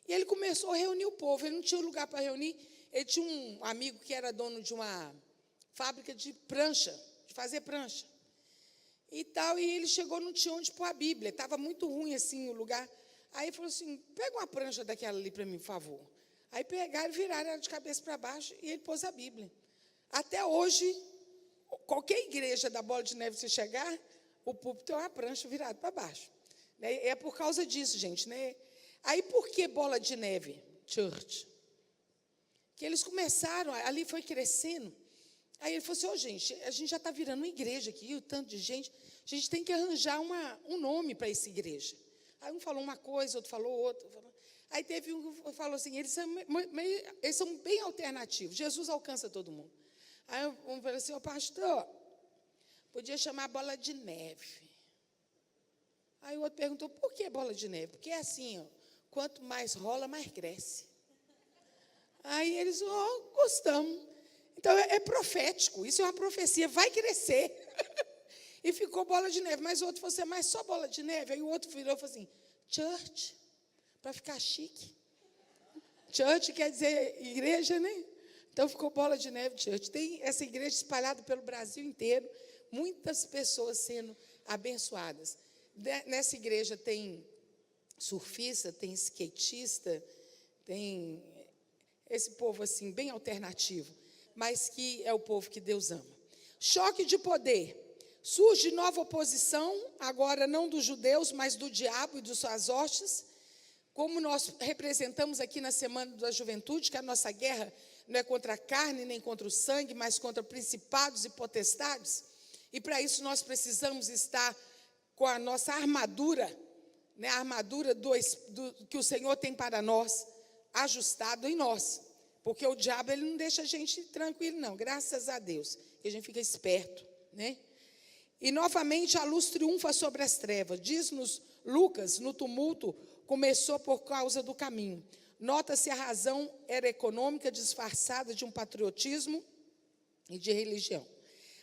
E ele começou a reunir o povo, ele não tinha lugar para reunir, ele tinha um amigo que era dono de uma fábrica de prancha, de fazer prancha. E tal, e ele chegou, não tinha onde pôr a Bíblia, estava muito ruim assim o lugar. Aí ele falou assim, pega uma prancha daquela ali para mim, por favor. Aí pegaram e viraram ela de cabeça para baixo e ele pôs a Bíblia. Até hoje, qualquer igreja da Bola de Neve, você chegar, o púlpito é uma prancha virada para baixo. É por causa disso, gente. Né? Aí, por que Bola de Neve Church? Que eles começaram, ali foi crescendo. Aí ele falou assim, gente, a gente já está virando uma igreja aqui, o tanto de gente, a gente tem que arranjar um nome para essa igreja. Aí um falou uma coisa, outro falou outra. Aí teve um que falou assim, eles são bem alternativos, Jesus alcança todo mundo. Aí um falou assim, pastor, podia chamar Bola de Neve. Aí o outro perguntou, por que Bola de Neve? Porque é assim, ó, quanto mais rola, mais cresce. Aí eles, gostamos. Então é profético, isso é uma profecia, vai crescer. E ficou Bola de Neve. Mas o outro falou assim, mas só Bola de Neve? Aí o outro virou e falou assim, church, para ficar chique. Church quer dizer igreja, né? Então ficou Bola de Neve Church. Tem essa igreja espalhada pelo Brasil inteiro, muitas pessoas sendo abençoadas. Nessa igreja tem surfista, tem skatista, tem esse povo assim, bem alternativo, mas que é o povo que Deus ama. Choque de poder. Surge nova oposição, agora não dos judeus, mas do diabo e dos suas hostes, como nós representamos aqui na Semana da Juventude, que a nossa guerra não é contra a carne, nem contra o sangue, mas contra principados e potestades. E para isso nós precisamos estar com a nossa armadura, né, a armadura que o Senhor tem para nós, ajustado em nós. Porque o diabo ele não deixa a gente tranquilo, não, graças a Deus, que a gente fica esperto, né? E novamente a luz triunfa sobre as trevas. Diz-nos Lucas, no tumulto, começou por causa do caminho. Nota-se a razão era econômica, disfarçada de um patriotismo e de religião.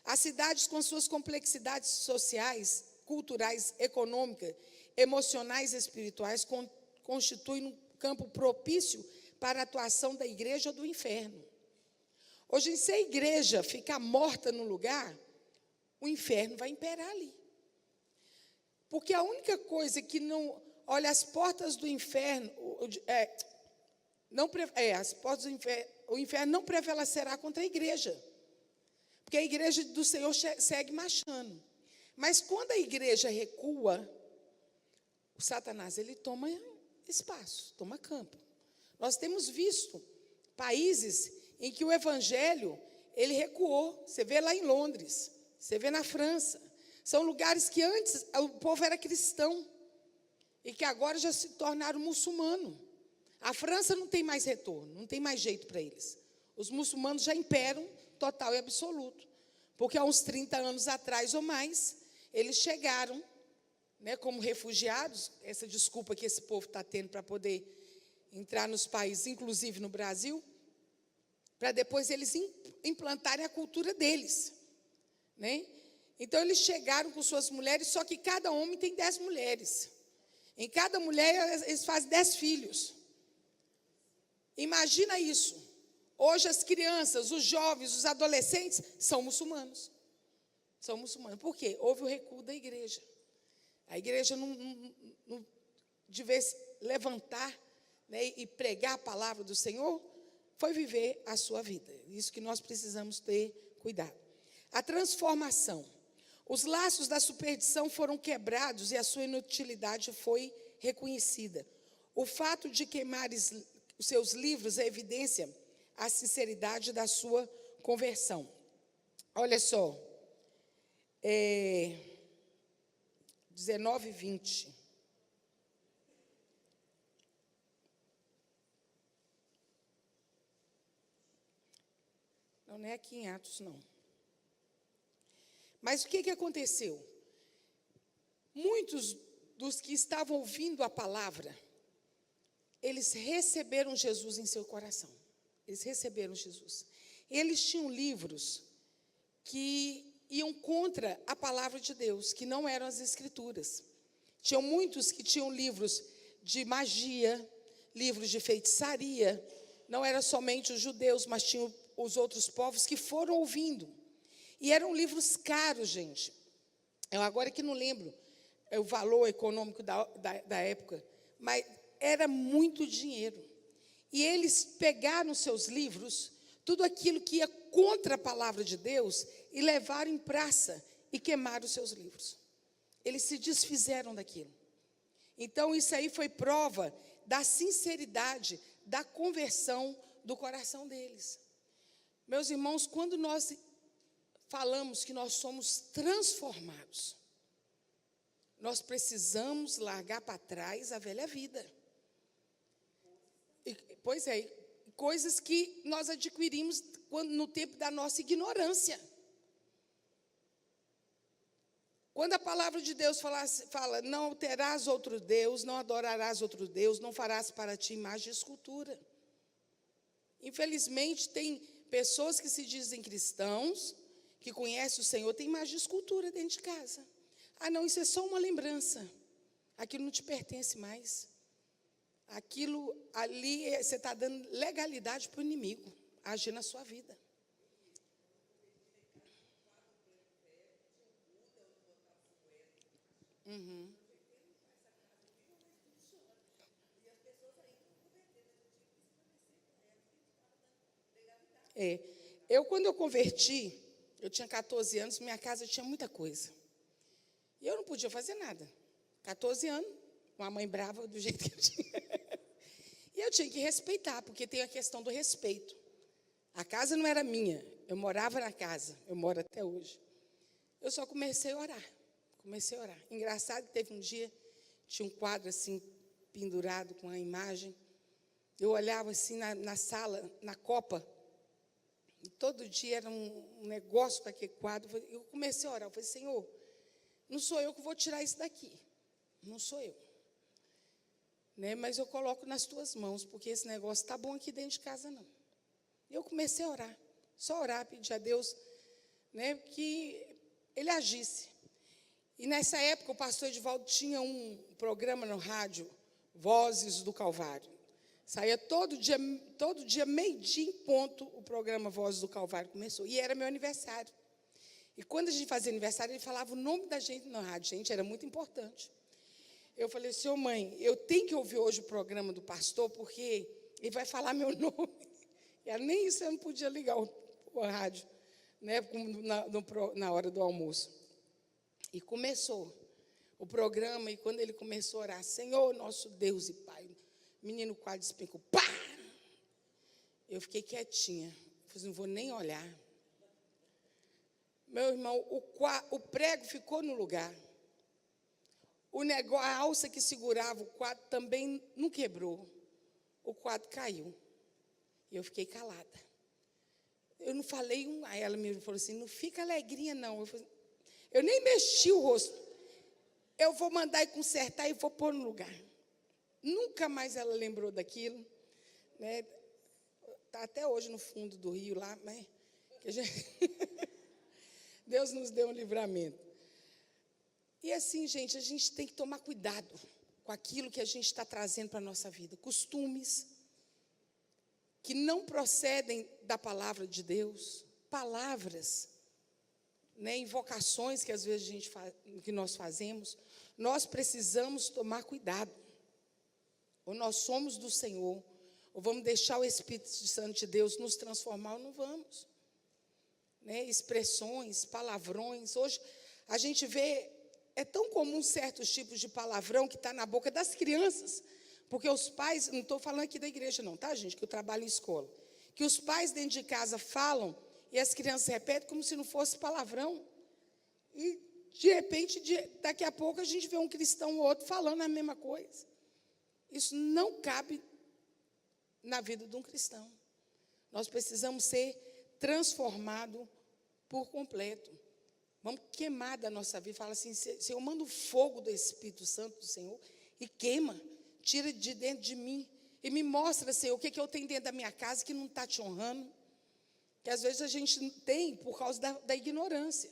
As cidades, com suas complexidades sociais, culturais, econômicas, emocionais e espirituais, constituem um campo propício para a atuação da igreja ou do inferno. Hoje, se a igreja ficar morta no lugar, o inferno vai imperar ali. Porque a única coisa que não... Olha, as portas do inferno... as portas do inferno, o inferno não prevalecerá contra a igreja. Porque a igreja do Senhor segue marchando. Mas quando a igreja recua, o Satanás ele toma espaço, toma campo. Nós temos visto países em que o evangelho ele recuou. Você vê lá em Londres, você vê na França. São lugares que antes o povo era cristão e que agora já se tornaram muçulmano. A França não tem mais retorno, não tem mais jeito para eles. Os muçulmanos já imperam total e absoluto. Porque há uns 30 anos atrás ou mais, eles chegaram, né, como refugiados, essa desculpa que esse povo está tendo para poder entrar nos países, inclusive no Brasil, para depois eles implantarem a cultura deles. Né? Então, eles chegaram com suas mulheres, só que cada homem tem 10 mulheres. Em cada mulher, eles fazem 10 filhos. Imagina isso. Hoje, as crianças, os jovens, os adolescentes, são muçulmanos. São muçulmanos. Por quê? Houve o recuo da igreja. A igreja não devia levantar, né, e pregar a palavra do Senhor, foi viver a sua vida. Isso que nós precisamos ter cuidado. A transformação. Os laços da superstição foram quebrados e a sua inutilidade foi reconhecida. O fato de queimar os seus livros é evidência a sinceridade da sua conversão. Olha só, 19 e 20. Não é aqui em Atos, não. Mas o que aconteceu? Muitos dos que estavam ouvindo a palavra, eles receberam Jesus em seu coração. Eles receberam Jesus. Eles tinham livros que iam contra a palavra de Deus, que não eram as Escrituras. Tinham muitos que tinham livros de magia, livros de feitiçaria. Não eram somente os judeus, mas tinham os outros povos que foram ouvindo. E eram livros caros, gente. Eu agora que não lembro o valor econômico da época, mas era muito dinheiro. E eles pegaram seus livros, tudo aquilo que ia contra a palavra de Deus, e levaram em praça e queimaram os seus livros. Eles se desfizeram daquilo. Então, isso aí foi prova da sinceridade, da conversão do coração deles. Meus irmãos, quando nós falamos que nós somos transformados, nós precisamos largar para trás a velha vida. Pois é, coisas que nós adquirimos no tempo da nossa ignorância. Quando a palavra de Deus fala, não terás outro Deus, não adorarás outro Deus, não farás para ti imagem de escultura. Infelizmente, tem pessoas que se dizem cristãos, que conhecem o Senhor, tem imagem de escultura dentro de casa. Ah, não, isso é só uma lembrança. Aquilo não te pertence mais. Aquilo ali, você está dando legalidade para o inimigo agir na sua vida. Uhum. Quando eu converti, eu tinha 14 anos, minha casa tinha muita coisa. E eu não podia fazer nada. 14 anos, uma mãe brava do jeito que eu tinha. E eu tinha que respeitar, porque tem a questão do respeito. A casa não era minha, eu morava na casa, eu moro até hoje. Eu só comecei a orar. Engraçado que teve um dia, tinha um quadro assim, pendurado com a imagem. Eu olhava assim na sala, na copa, e todo dia era um negócio com aquele quadro. Eu comecei a orar, eu falei, Senhor, não sou eu que vou tirar isso daqui. Não sou eu. Mas eu coloco nas tuas mãos, porque esse negócio está bom aqui dentro de casa, não. E eu comecei a orar, só orar, pedir a Deus, que Ele agisse. E nessa época, o pastor Edivaldo tinha um programa no rádio, Vozes do Calvário. Saía todo dia, meio-dia em ponto, o programa Vozes do Calvário começou. E era meu aniversário. E quando a gente fazia aniversário, ele falava o nome da gente na rádio. Gente, era muito importante. Eu falei, senhor, mãe, eu tenho que ouvir hoje o programa do pastor, porque ele vai falar meu nome. E nem isso eu não podia ligar o rádio, na hora do almoço. E começou o programa, e quando ele começou a orar, Senhor, nosso Deus e Pai, o menino quase despencou, pá! Eu fiquei quietinha, não vou nem olhar. Meu irmão, o prego ficou no lugar. A alça que segurava o quadro também não quebrou. O quadro caiu. E eu fiquei calada. Eu não falei Aí ela me falou assim, não fica alegrinha, não. Eu nem mexi o rosto. Eu vou mandar e consertar e vou pôr no lugar. Nunca mais ela lembrou daquilo. Está até hoje no fundo do rio lá, mas Deus nos deu um livramento. E assim, gente, a gente tem que tomar cuidado com aquilo que a gente está trazendo para a nossa vida. Costumes que não procedem da palavra de Deus, palavras, invocações que às vezes que nós fazemos, nós precisamos tomar cuidado. Ou nós somos do Senhor, ou vamos deixar o Espírito Santo de Deus nos transformar, ou não vamos. Expressões, palavrões. Hoje a gente vê, é tão comum certos tipos de palavrão que está na boca das crianças, porque os pais, não estou falando aqui da igreja não, tá, gente, que eu trabalho em escola, que os pais dentro de casa falam e as crianças repetem como se não fosse palavrão. E, de repente, daqui a pouco, a gente vê um cristão ou outro falando a mesma coisa. Isso não cabe na vida de um cristão. Nós precisamos ser transformados por completo. Vamos queimar da nossa vida. Fala assim, Senhor, manda o fogo do Espírito Santo do Senhor e queima, tira de dentro de mim. E me mostra, Senhor, o que eu tenho dentro da minha casa que não está te honrando. Que às vezes a gente tem por causa da ignorância.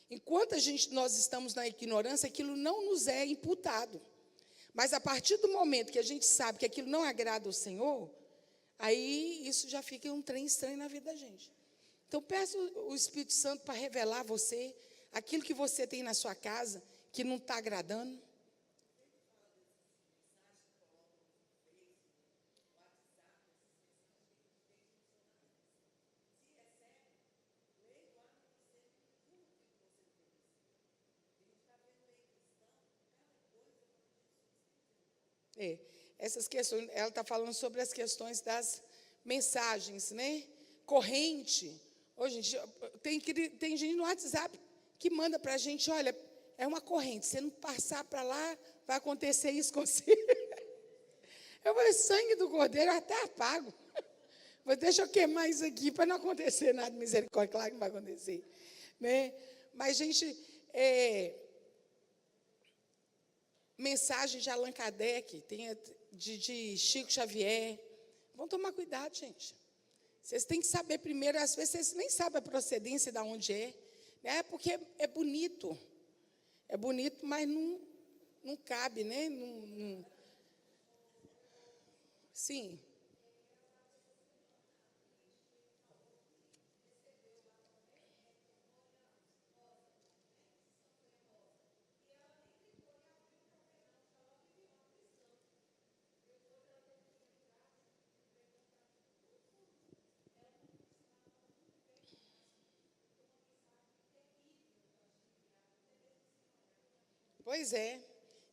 Enquanto nós estamos na ignorância, aquilo não nos é imputado. Mas a partir do momento que a gente sabe que aquilo não agrada ao Senhor, aí isso já fica um trem estranho na vida da gente. Então peça o Espírito Santo para revelar a você aquilo que você tem na sua casa que não está agradando. Essas questões, ela está falando sobre as questões das mensagens, né? Corrente. Hoje, tem gente no WhatsApp que manda para a gente, olha, é uma corrente, se não passar para lá, vai acontecer isso com você. Eu falei, sangue do cordeiro, eu até apago. Mas deixa eu queimar isso aqui para não acontecer nada, misericórdia, claro que não vai acontecer. Né? Mas, gente, mensagem de Allan Kardec, tem de Chico Xavier. Vamos tomar cuidado, gente. Vocês têm que saber primeiro, às vezes vocês nem sabem a procedência de onde é, né? Porque é bonito. É bonito, mas não cabe, né? Sim. Pois é.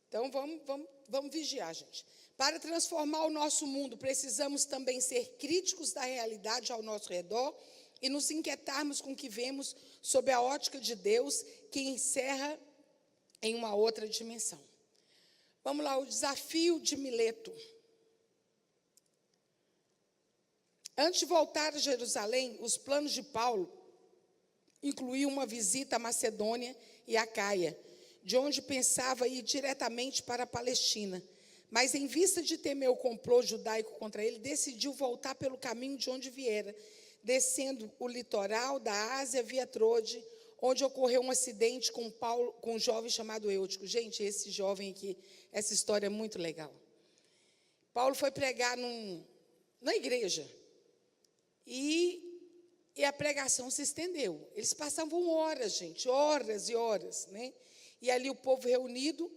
Então, vamos vigiar, gente. Para transformar o nosso mundo, precisamos também ser críticos da realidade ao nosso redor e nos inquietarmos com o que vemos sob a ótica de Deus, que encerra em uma outra dimensão. Vamos lá, o desafio de Mileto. Antes de voltar a Jerusalém, os planos de Paulo incluíam uma visita à Macedônia e a Caia, de onde pensava ir diretamente para a Palestina. Mas, em vista de temer o complô judaico contra ele, decidiu voltar pelo caminho de onde viera, descendo o litoral da Ásia via Trode, onde ocorreu um acidente com um jovem chamado Eutico. Gente, esse jovem aqui, essa história é muito legal. Paulo foi pregar na igreja e a pregação se estendeu. Eles passavam horas, gente, horas e horas, né? E ali o povo reunido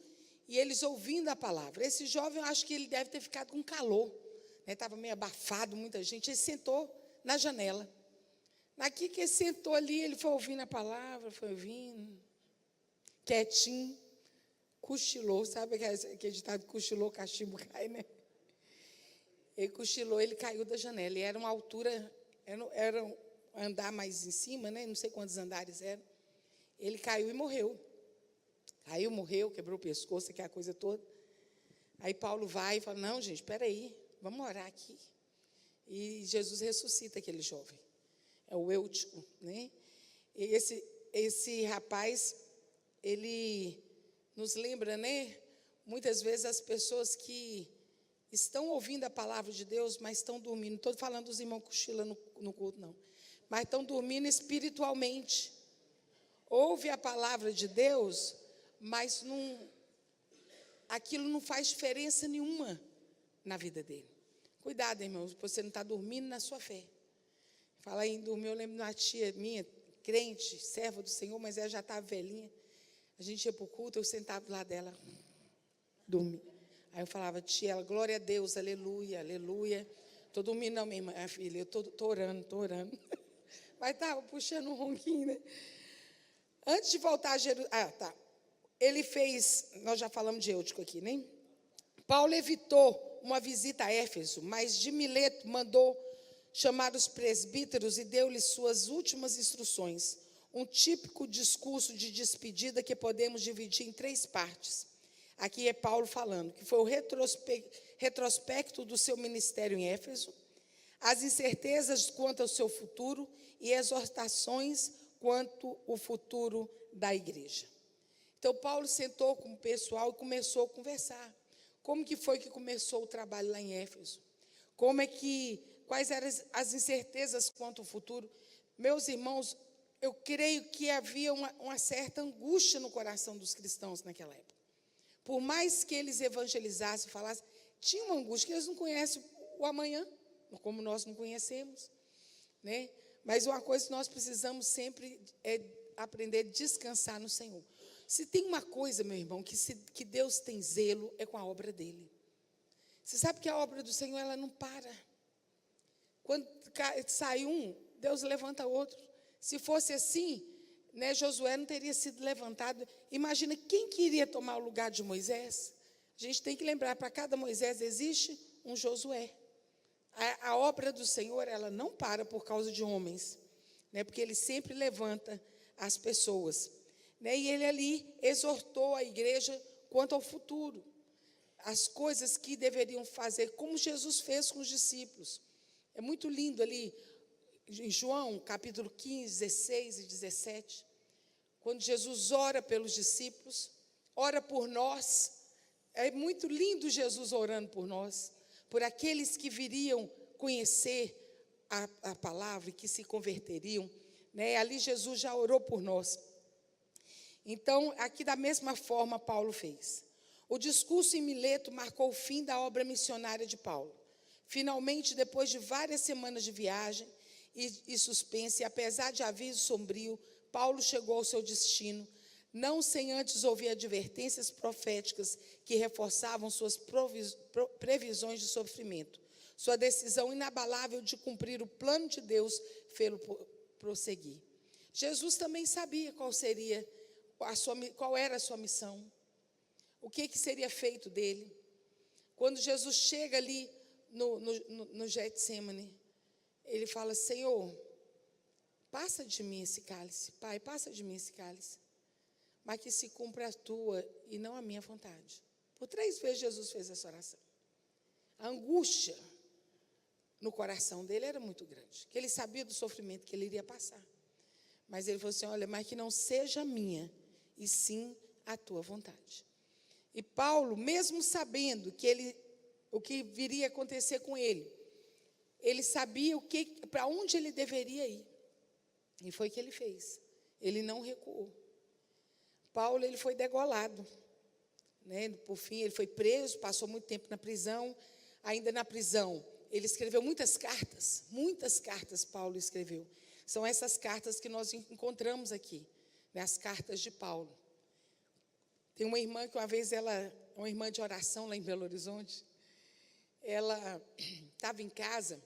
e eles ouvindo a palavra. Esse jovem, eu acho que ele deve ter ficado com calor, né? Estava meio abafado, muita gente. Ele sentou na janela. Naqui que ele sentou ali, ele foi ouvindo a palavra, foi ouvindo, quietinho, cochilou, sabe aquele ditado, cochilou, cachimbo cai, né? Ele cochilou, ele caiu da janela. E era uma altura, era um andar mais em cima, né? Não sei quantos andares eram. Ele caiu e morreu. Caiu, morreu, quebrou o pescoço, aquela coisa toda. Aí Paulo vai e fala, não, gente, espera aí, vamos orar aqui. E Jesus ressuscita aquele jovem. É o Eutico, né? E esse rapaz, ele nos lembra, né? Muitas vezes as pessoas que estão ouvindo a palavra de Deus, mas estão dormindo. Não estou falando dos irmãos cochilando no culto, não. Mas estão dormindo espiritualmente. Ouve a palavra de Deus, mas aquilo não faz diferença nenhuma na vida dele. Cuidado, irmãos, você não está dormindo na sua fé. Fala em dormir, eu lembro de uma tia minha, crente, serva do Senhor, mas ela já estava velhinha. A gente ia para o culto, eu sentava do lado dela, dormia. Aí eu falava, tia, ela, glória a Deus, aleluia, aleluia. Estou dormindo não, minha filha, eu estou orando. Mas estava puxando um ronquinho, né? Antes de voltar a Jerusalém, tá. Ele fez, nós já falamos de Eutico aqui, né? Paulo evitou uma visita a Éfeso, mas de Mileto mandou chamar os presbíteros e deu-lhes suas últimas instruções. Um típico discurso de despedida que podemos dividir em 3 partes. Aqui é Paulo falando, que foi o retrospecto do seu ministério em Éfeso, as incertezas quanto ao seu futuro e exortações quanto ao futuro da igreja. Então, Paulo sentou com o pessoal e começou a conversar. Como que foi que começou o trabalho lá em Éfeso? Quais eram as incertezas quanto ao futuro? Meus irmãos, eu creio que havia uma certa angústia no coração dos cristãos naquela época. Por mais que eles evangelizassem, falassem, tinha uma angústia, que eles não conhecem o amanhã, como nós não conhecemos, né? Mas uma coisa que nós precisamos sempre é aprender a descansar no Senhor. Se tem uma coisa, meu irmão, que Deus tem zelo, é com a obra dele. Você sabe que a obra do Senhor, ela não para. Quando sai um, Deus levanta outro. Se fosse assim, né, Josué não teria sido levantado. Imagina quem queria tomar o lugar de Moisés. A gente tem que lembrar, para cada Moisés existe um Josué. A obra do Senhor, ela não para por causa de homens, né, porque ele sempre levanta as pessoas. Né, e ele ali exortou a igreja quanto ao futuro, as coisas que deveriam fazer, como Jesus fez com os discípulos. É muito lindo ali, em João, capítulo 15, 16 e 17, quando Jesus ora pelos discípulos, ora por nós. É muito lindo Jesus orando por nós, por aqueles que viriam conhecer a palavra e que se converteriam. Né? Ali Jesus já orou por nós. Então, aqui da mesma forma Paulo fez. O discurso em Mileto marcou o fim da obra missionária de Paulo. Finalmente, depois de várias semanas de viagem e suspense, apesar de aviso sombrio, Paulo chegou ao seu destino, não sem antes ouvir advertências proféticas que reforçavam suas previsões de sofrimento. Sua decisão inabalável de cumprir o plano de Deus fê-lo prosseguir. Jesus também sabia qual era a sua missão, o que seria feito dele. Quando Jesus chega ali no Getsemane, ele fala, Senhor, passa de mim esse cálice, Pai, passa de mim esse cálice, mas que se cumpra a tua e não a minha vontade. Por 3 vezes Jesus fez essa oração. A angústia no coração dele era muito grande, que ele sabia do sofrimento que ele iria passar. Mas ele falou assim, olha, mas que não seja a minha, e sim a tua vontade. E Paulo, mesmo sabendo o que viria a acontecer com ele sabia para onde ele deveria ir. E foi o que ele fez. Ele não recuou. Paulo, ele foi degolado. Né? Por fim, ele foi preso, passou muito tempo na prisão. Ainda na prisão, ele escreveu muitas cartas Paulo escreveu. São essas cartas que nós encontramos aqui, né? As cartas de Paulo. Tem uma irmã que uma vez uma irmã de oração lá em Belo Horizonte, ela estava em casa,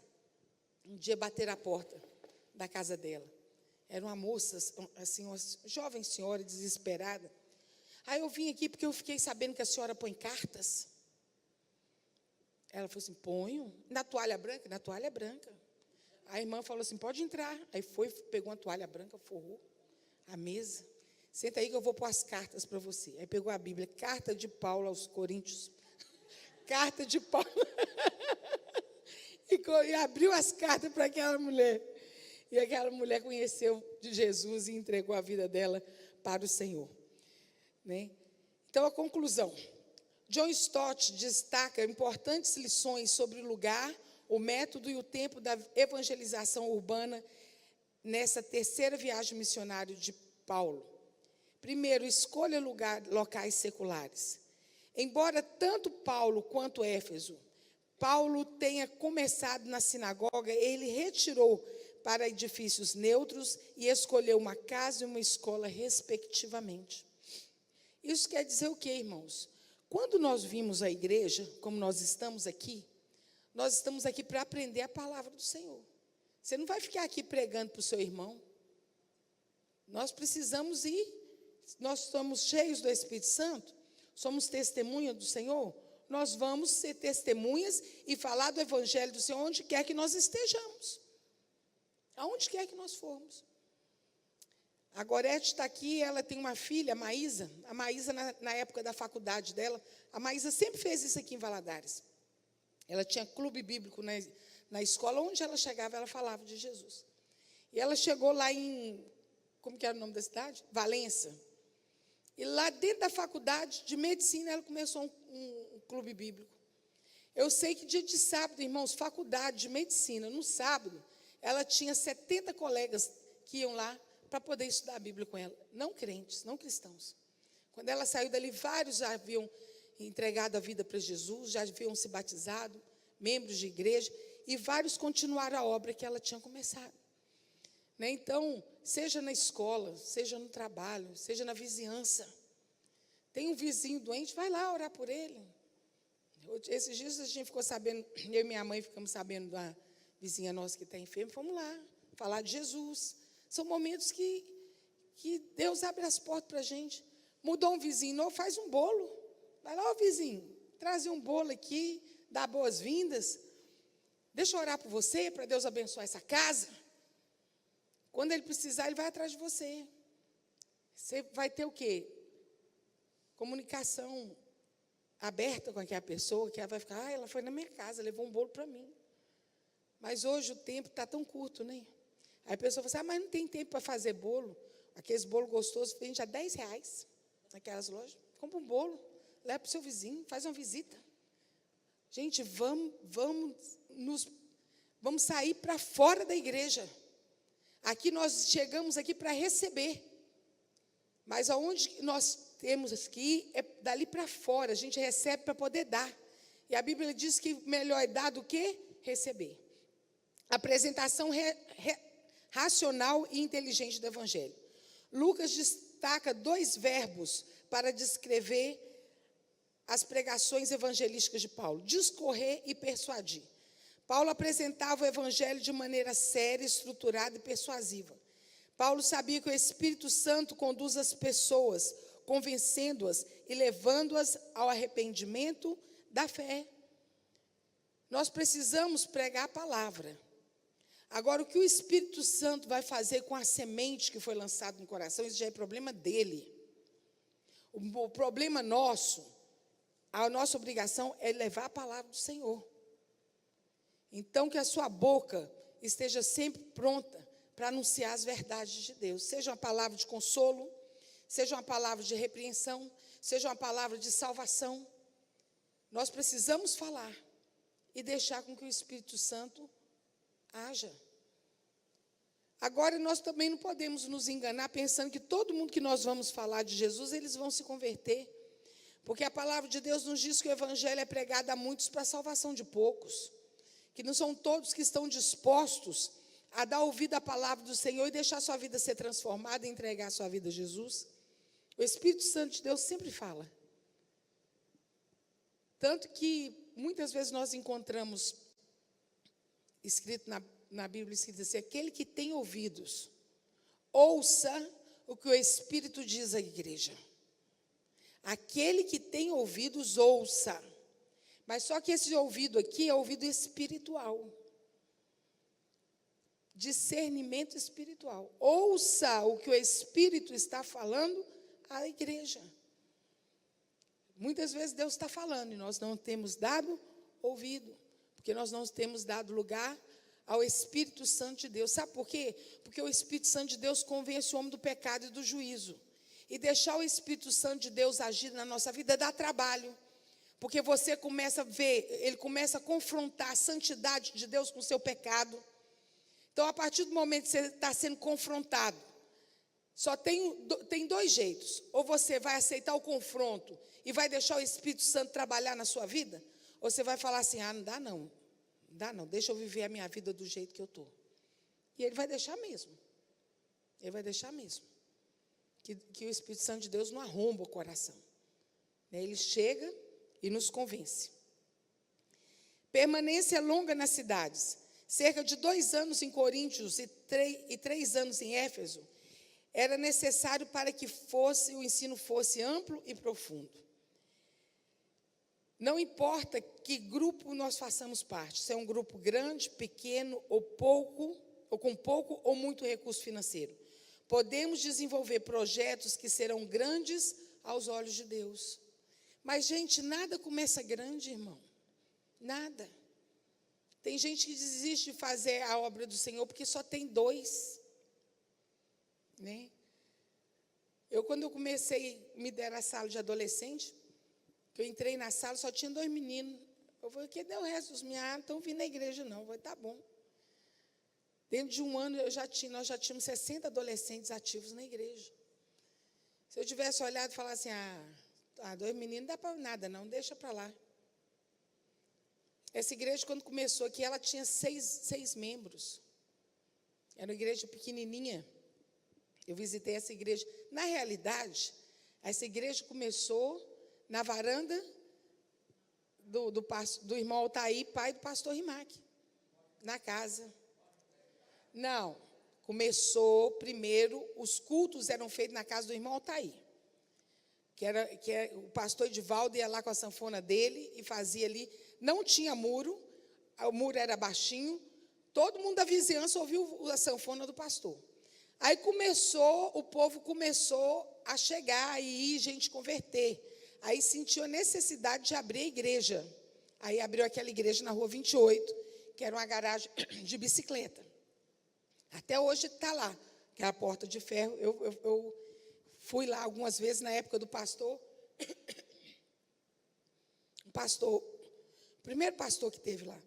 um dia bateram a porta da casa dela. Era uma moça, assim, uma jovem senhora desesperada. Aí eu vim aqui porque eu fiquei sabendo que a senhora põe cartas. Ela falou assim, ponho. Na toalha branca? Na toalha branca. A irmã falou assim, pode entrar. Aí pegou uma toalha branca, forrou a mesa. Senta aí que eu vou pôr as cartas para você. Aí pegou a Bíblia, carta de Paulo aos Coríntios. Carta de Paulo. E abriu as cartas para aquela mulher. E aquela mulher conheceu de Jesus e entregou a vida dela para o Senhor. Né? Então, a conclusão. John Stott destaca importantes lições sobre o lugar, o método e o tempo da evangelização urbana nessa terceira viagem missionária de Paulo. Primeiro, escolha locais seculares. Embora tanto Paulo quanto Éfeso, Paulo tenha começado na sinagoga, ele retirou para edifícios neutros e escolheu uma casa e uma escola, respectivamente. Isso quer dizer o quê, irmãos? Quando nós vimos a igreja, como nós estamos aqui para aprender a palavra do Senhor. Você não vai ficar aqui pregando para o seu irmão. Nós precisamos ir. Nós somos cheios do Espírito Santo, somos testemunha do Senhor. nós vamos ser testemunhas e falar do Evangelho do Senhor onde quer que nós estejamos. Aonde quer que nós formos. A Gorete está aqui, ela tem uma filha, a Maísa. A Maísa, na época da faculdade dela, a Maísa sempre fez isso aqui em Valadares. Ela tinha clube bíblico na escola, onde ela chegava, ela falava de Jesus. E ela chegou lá em, como que era o nome da cidade? Valença. E lá dentro da faculdade de medicina, ela começou um clube bíblico. Eu sei que dia de sábado, irmãos, faculdade de medicina, no sábado, ela tinha 70 colegas que iam lá para poder estudar a Bíblia com ela. Não crentes, não cristãos. Quando ela saiu dali, vários já haviam entregado a vida para Jesus, já haviam se batizado, membros de igreja, e vários continuaram a obra que ela tinha começado. Né? Então, seja na escola, seja no trabalho, seja na vizinhança. Tem um vizinho doente, vai lá orar por ele. Esses dias a gente ficou sabendo, eu e minha mãe ficamos sabendo da vizinha nossa que está enferma, fomos lá falar de Jesus. São momentos que Deus abre as portas para a gente. Mudou um vizinho novo, faz um bolo. Vai lá, vizinho, trazer um bolo aqui, dá boas-vindas. Deixa eu orar por você, para Deus abençoar essa casa. Quando ele precisar, ele vai atrás de você. Você vai ter o quê? Comunicação aberta com aquela pessoa, que ela vai ficar, ela foi na minha casa, levou um bolo para mim. Mas hoje o tempo está tão curto, né? Aí a pessoa fala assim, mas não tem tempo para fazer bolo. Aqueles bolos gostosos vende a R$10 naquelas lojas. Compra um bolo, leva para o seu vizinho, faz uma visita. Gente, vamos sair para fora da igreja. Aqui nós chegamos aqui para receber. Mas aonde nós temos que ir é dali para fora. A gente recebe para poder dar. E a Bíblia diz que melhor é dar do que receber. Apresentação racional e inteligente do Evangelho. Lucas destaca 2 verbos para descrever as pregações evangelísticas de Paulo: discorrer e persuadir. Paulo apresentava o Evangelho de maneira séria, estruturada e persuasiva. Paulo sabia que o Espírito Santo conduz as pessoas, convencendo-as e levando-as ao arrependimento da fé. Nós precisamos pregar a palavra. Agora, o que o Espírito Santo vai fazer com a semente que foi lançada no coração, isso já é problema dele. O problema nosso, a nossa obrigação é levar a palavra do Senhor. Então, que a sua boca esteja sempre pronta para anunciar as verdades de Deus. Seja uma palavra de consolo, seja uma palavra de repreensão, seja uma palavra de salvação. Nós precisamos falar e deixar com que o Espírito Santo haja. Agora, nós também não podemos nos enganar pensando que todo mundo que nós vamos falar de Jesus, eles vão se converter. Porque a palavra de Deus nos diz que o Evangelho é pregado a muitos para a salvação de poucos. Que não são todos que estão dispostos a dar ouvido à palavra do Senhor e deixar sua vida ser transformada e entregar sua vida a Jesus. O Espírito Santo de Deus sempre fala. Tanto que muitas vezes nós encontramos escrito na Bíblia, escrito assim: aquele que tem ouvidos, ouça o que o Espírito diz à igreja. Aquele que tem ouvidos, ouça. Mas só que esse ouvido aqui é ouvido espiritual. Discernimento espiritual. Ouça o que o Espírito está falando à igreja. Muitas vezes Deus está falando e nós não temos dado ouvido, porque nós não temos dado lugar ao Espírito Santo de Deus. Sabe por quê? Porque o Espírito Santo de Deus convence o homem do pecado e do juízo. E deixar o Espírito Santo de Deus agir na nossa vida dá trabalho. Porque você começa a ver, ele começa a confrontar a santidade de Deus com o seu pecado. Então, a partir do momento que você está sendo confrontado, só tem 2 jeitos. Ou você vai aceitar o confronto e vai deixar o Espírito Santo trabalhar na sua vida, ou você vai falar assim, não dá não. Não dá não, deixa eu viver a minha vida do jeito que eu estou. E ele vai deixar mesmo. Ele vai deixar mesmo. Que o Espírito Santo de Deus não arromba o coração. Ele chega e nos convence. Permanência longa nas cidades. Cerca de 2 anos em Coríntios e 3 anos em Éfeso, era necessário para que o ensino fosse amplo e profundo. Não importa que grupo nós façamos parte, se é um grupo grande, pequeno ou pouco, ou com pouco ou muito recurso financeiro. Podemos desenvolver projetos que serão grandes aos olhos de Deus. Mas, gente, nada começa grande, irmão. Nada. Tem gente que desiste de fazer a obra do Senhor porque só tem 2. Né? Quando eu comecei, me deram a sala de adolescente, que eu entrei na sala, só tinha 2 meninos. Eu falei, que deu o resto dos meninos? Não estão vindo na igreja, não. Eu falei, tá bom. Dentro de um ano, nós já tínhamos 60 adolescentes ativos na igreja. Se eu tivesse olhado e falado assim, 2 meninos, não dá para nada, não, deixa para lá. Essa igreja, quando começou aqui, ela tinha 6 membros. Era uma igreja pequenininha. Eu visitei essa igreja. Na realidade, essa igreja começou na varanda do irmão Altair, pai do pastor Rimac, na casa. Não, começou primeiro, os cultos eram feitos na casa do irmão Altair, o pastor Edivaldo ia lá com a sanfona dele e fazia ali, não tinha muro, o muro era baixinho, todo mundo da vizinhança ouviu a sanfona do pastor. Aí o povo começou a chegar e ir, gente converter. Aí sentiu a necessidade de abrir a igreja. Aí abriu aquela igreja na rua 28, que era uma garagem de bicicleta. Até hoje está lá, que é a porta de ferro. Eu fui lá algumas vezes na época do pastor. O primeiro pastor que teve lá.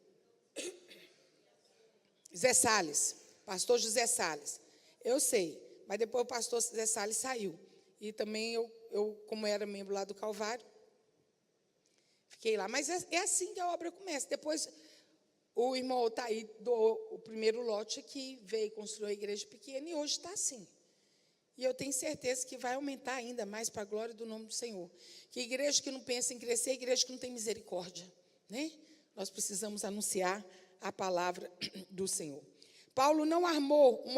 Zé Salles, pastor José Salles. Eu sei, mas depois o pastor Zé Salles saiu. E também eu como era membro lá do Calvário, fiquei lá. Mas é assim que a obra começa. Depois, o irmão Altair doou o primeiro lote aqui, veio construir a igreja pequena e hoje está assim. E eu tenho certeza que vai aumentar ainda mais para a glória do nome do Senhor. Que igreja que não pensa em crescer é igreja que não tem misericórdia. Né? Nós precisamos anunciar a palavra do Senhor. Paulo não armou um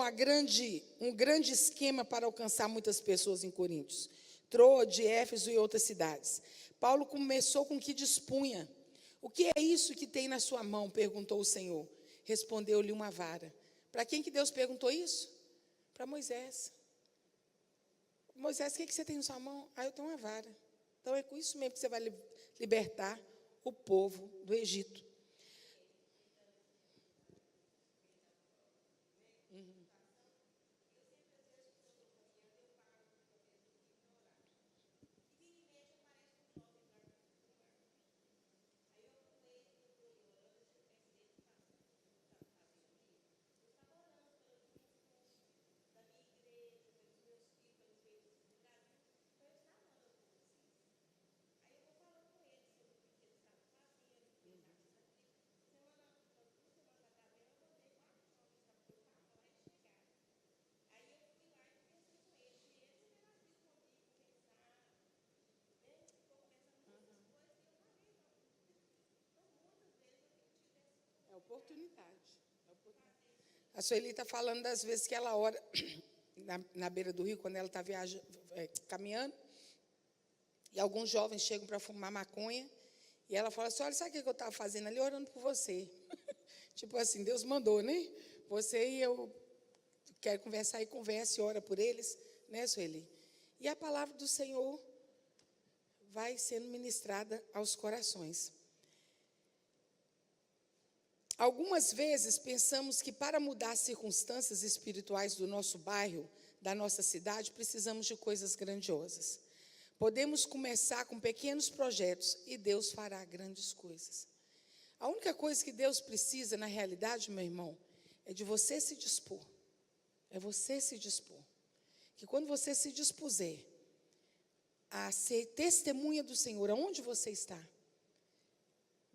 grande esquema para alcançar muitas pessoas em Coríntios. Troade, Éfeso e outras cidades. Paulo começou com o que dispunha. O que é isso que tem na sua mão? Perguntou o Senhor. Respondeu-lhe uma vara. Para quem que Deus perguntou isso? Para Moisés. Moisés, o que você tem na sua mão? Eu tenho uma vara. Então é com isso mesmo que você vai libertar o povo do Egito. É oportunidade. A Sueli está falando das vezes que ela ora na beira do rio, quando ela está caminhando, e alguns jovens chegam para fumar maconha, e ela fala assim, olha, sabe o que eu estava fazendo ali? Orando por você. Tipo assim, Deus mandou, né? Você e eu quero conversar e converse, ora por eles, né, Sueli? E a palavra do Senhor vai sendo ministrada aos corações. Algumas vezes pensamos que para mudar as circunstâncias espirituais do nosso bairro, da nossa cidade, precisamos de coisas grandiosas. Podemos começar com pequenos projetos e Deus fará grandes coisas. A única coisa que Deus precisa, na realidade, meu irmão, é de você se dispor. É você se dispor. Que quando você se dispuser a ser testemunha do Senhor, aonde você está,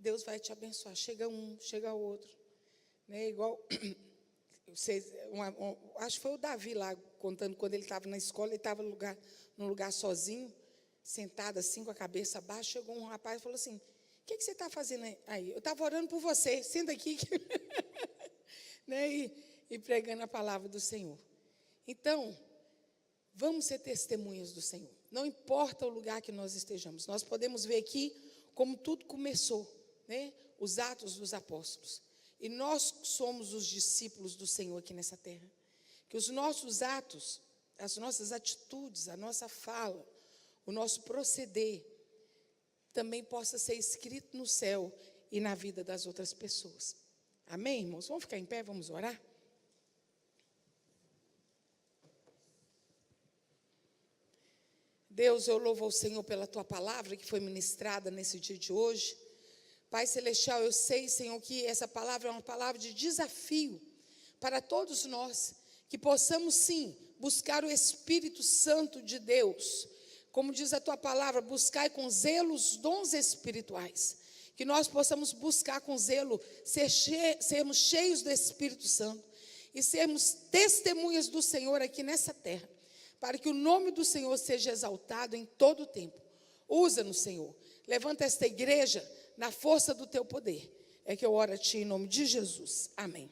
Deus vai te abençoar. Chega um, chega outro. Né? Igual, acho que foi o Davi lá, contando quando ele estava na escola, ele estava num lugar sozinho, sentado assim, com a cabeça baixa, chegou um rapaz e falou assim, o que você está fazendo aí? Eu estava orando por você, senta aqui. Né? E pregando a palavra do Senhor. Então, vamos ser testemunhas do Senhor. Não importa o lugar que nós estejamos. Nós podemos ver aqui como tudo começou, né? Os Atos dos Apóstolos. E nós somos os discípulos do Senhor aqui nessa terra. Que os nossos atos, as nossas atitudes, a nossa fala, o nosso proceder, também possa ser escrito no céu e na vida das outras pessoas. Amém, irmãos? Vamos ficar em pé, vamos orar? Deus, eu louvo ao Senhor pela Tua palavra que foi ministrada nesse dia de hoje. Pai Celestial, eu sei, Senhor, que essa palavra é uma palavra de desafio para todos nós, que possamos sim buscar o Espírito Santo de Deus. Como diz a Tua palavra, buscai com zelo os dons espirituais. Que nós possamos buscar com zelo, sermos cheios do Espírito Santo e sermos testemunhas do Senhor aqui nessa terra, para que o nome do Senhor seja exaltado em todo o tempo. Usa-nos, Senhor. Levanta esta igreja na força do Teu poder. É que eu oro a Ti em nome de Jesus. Amém.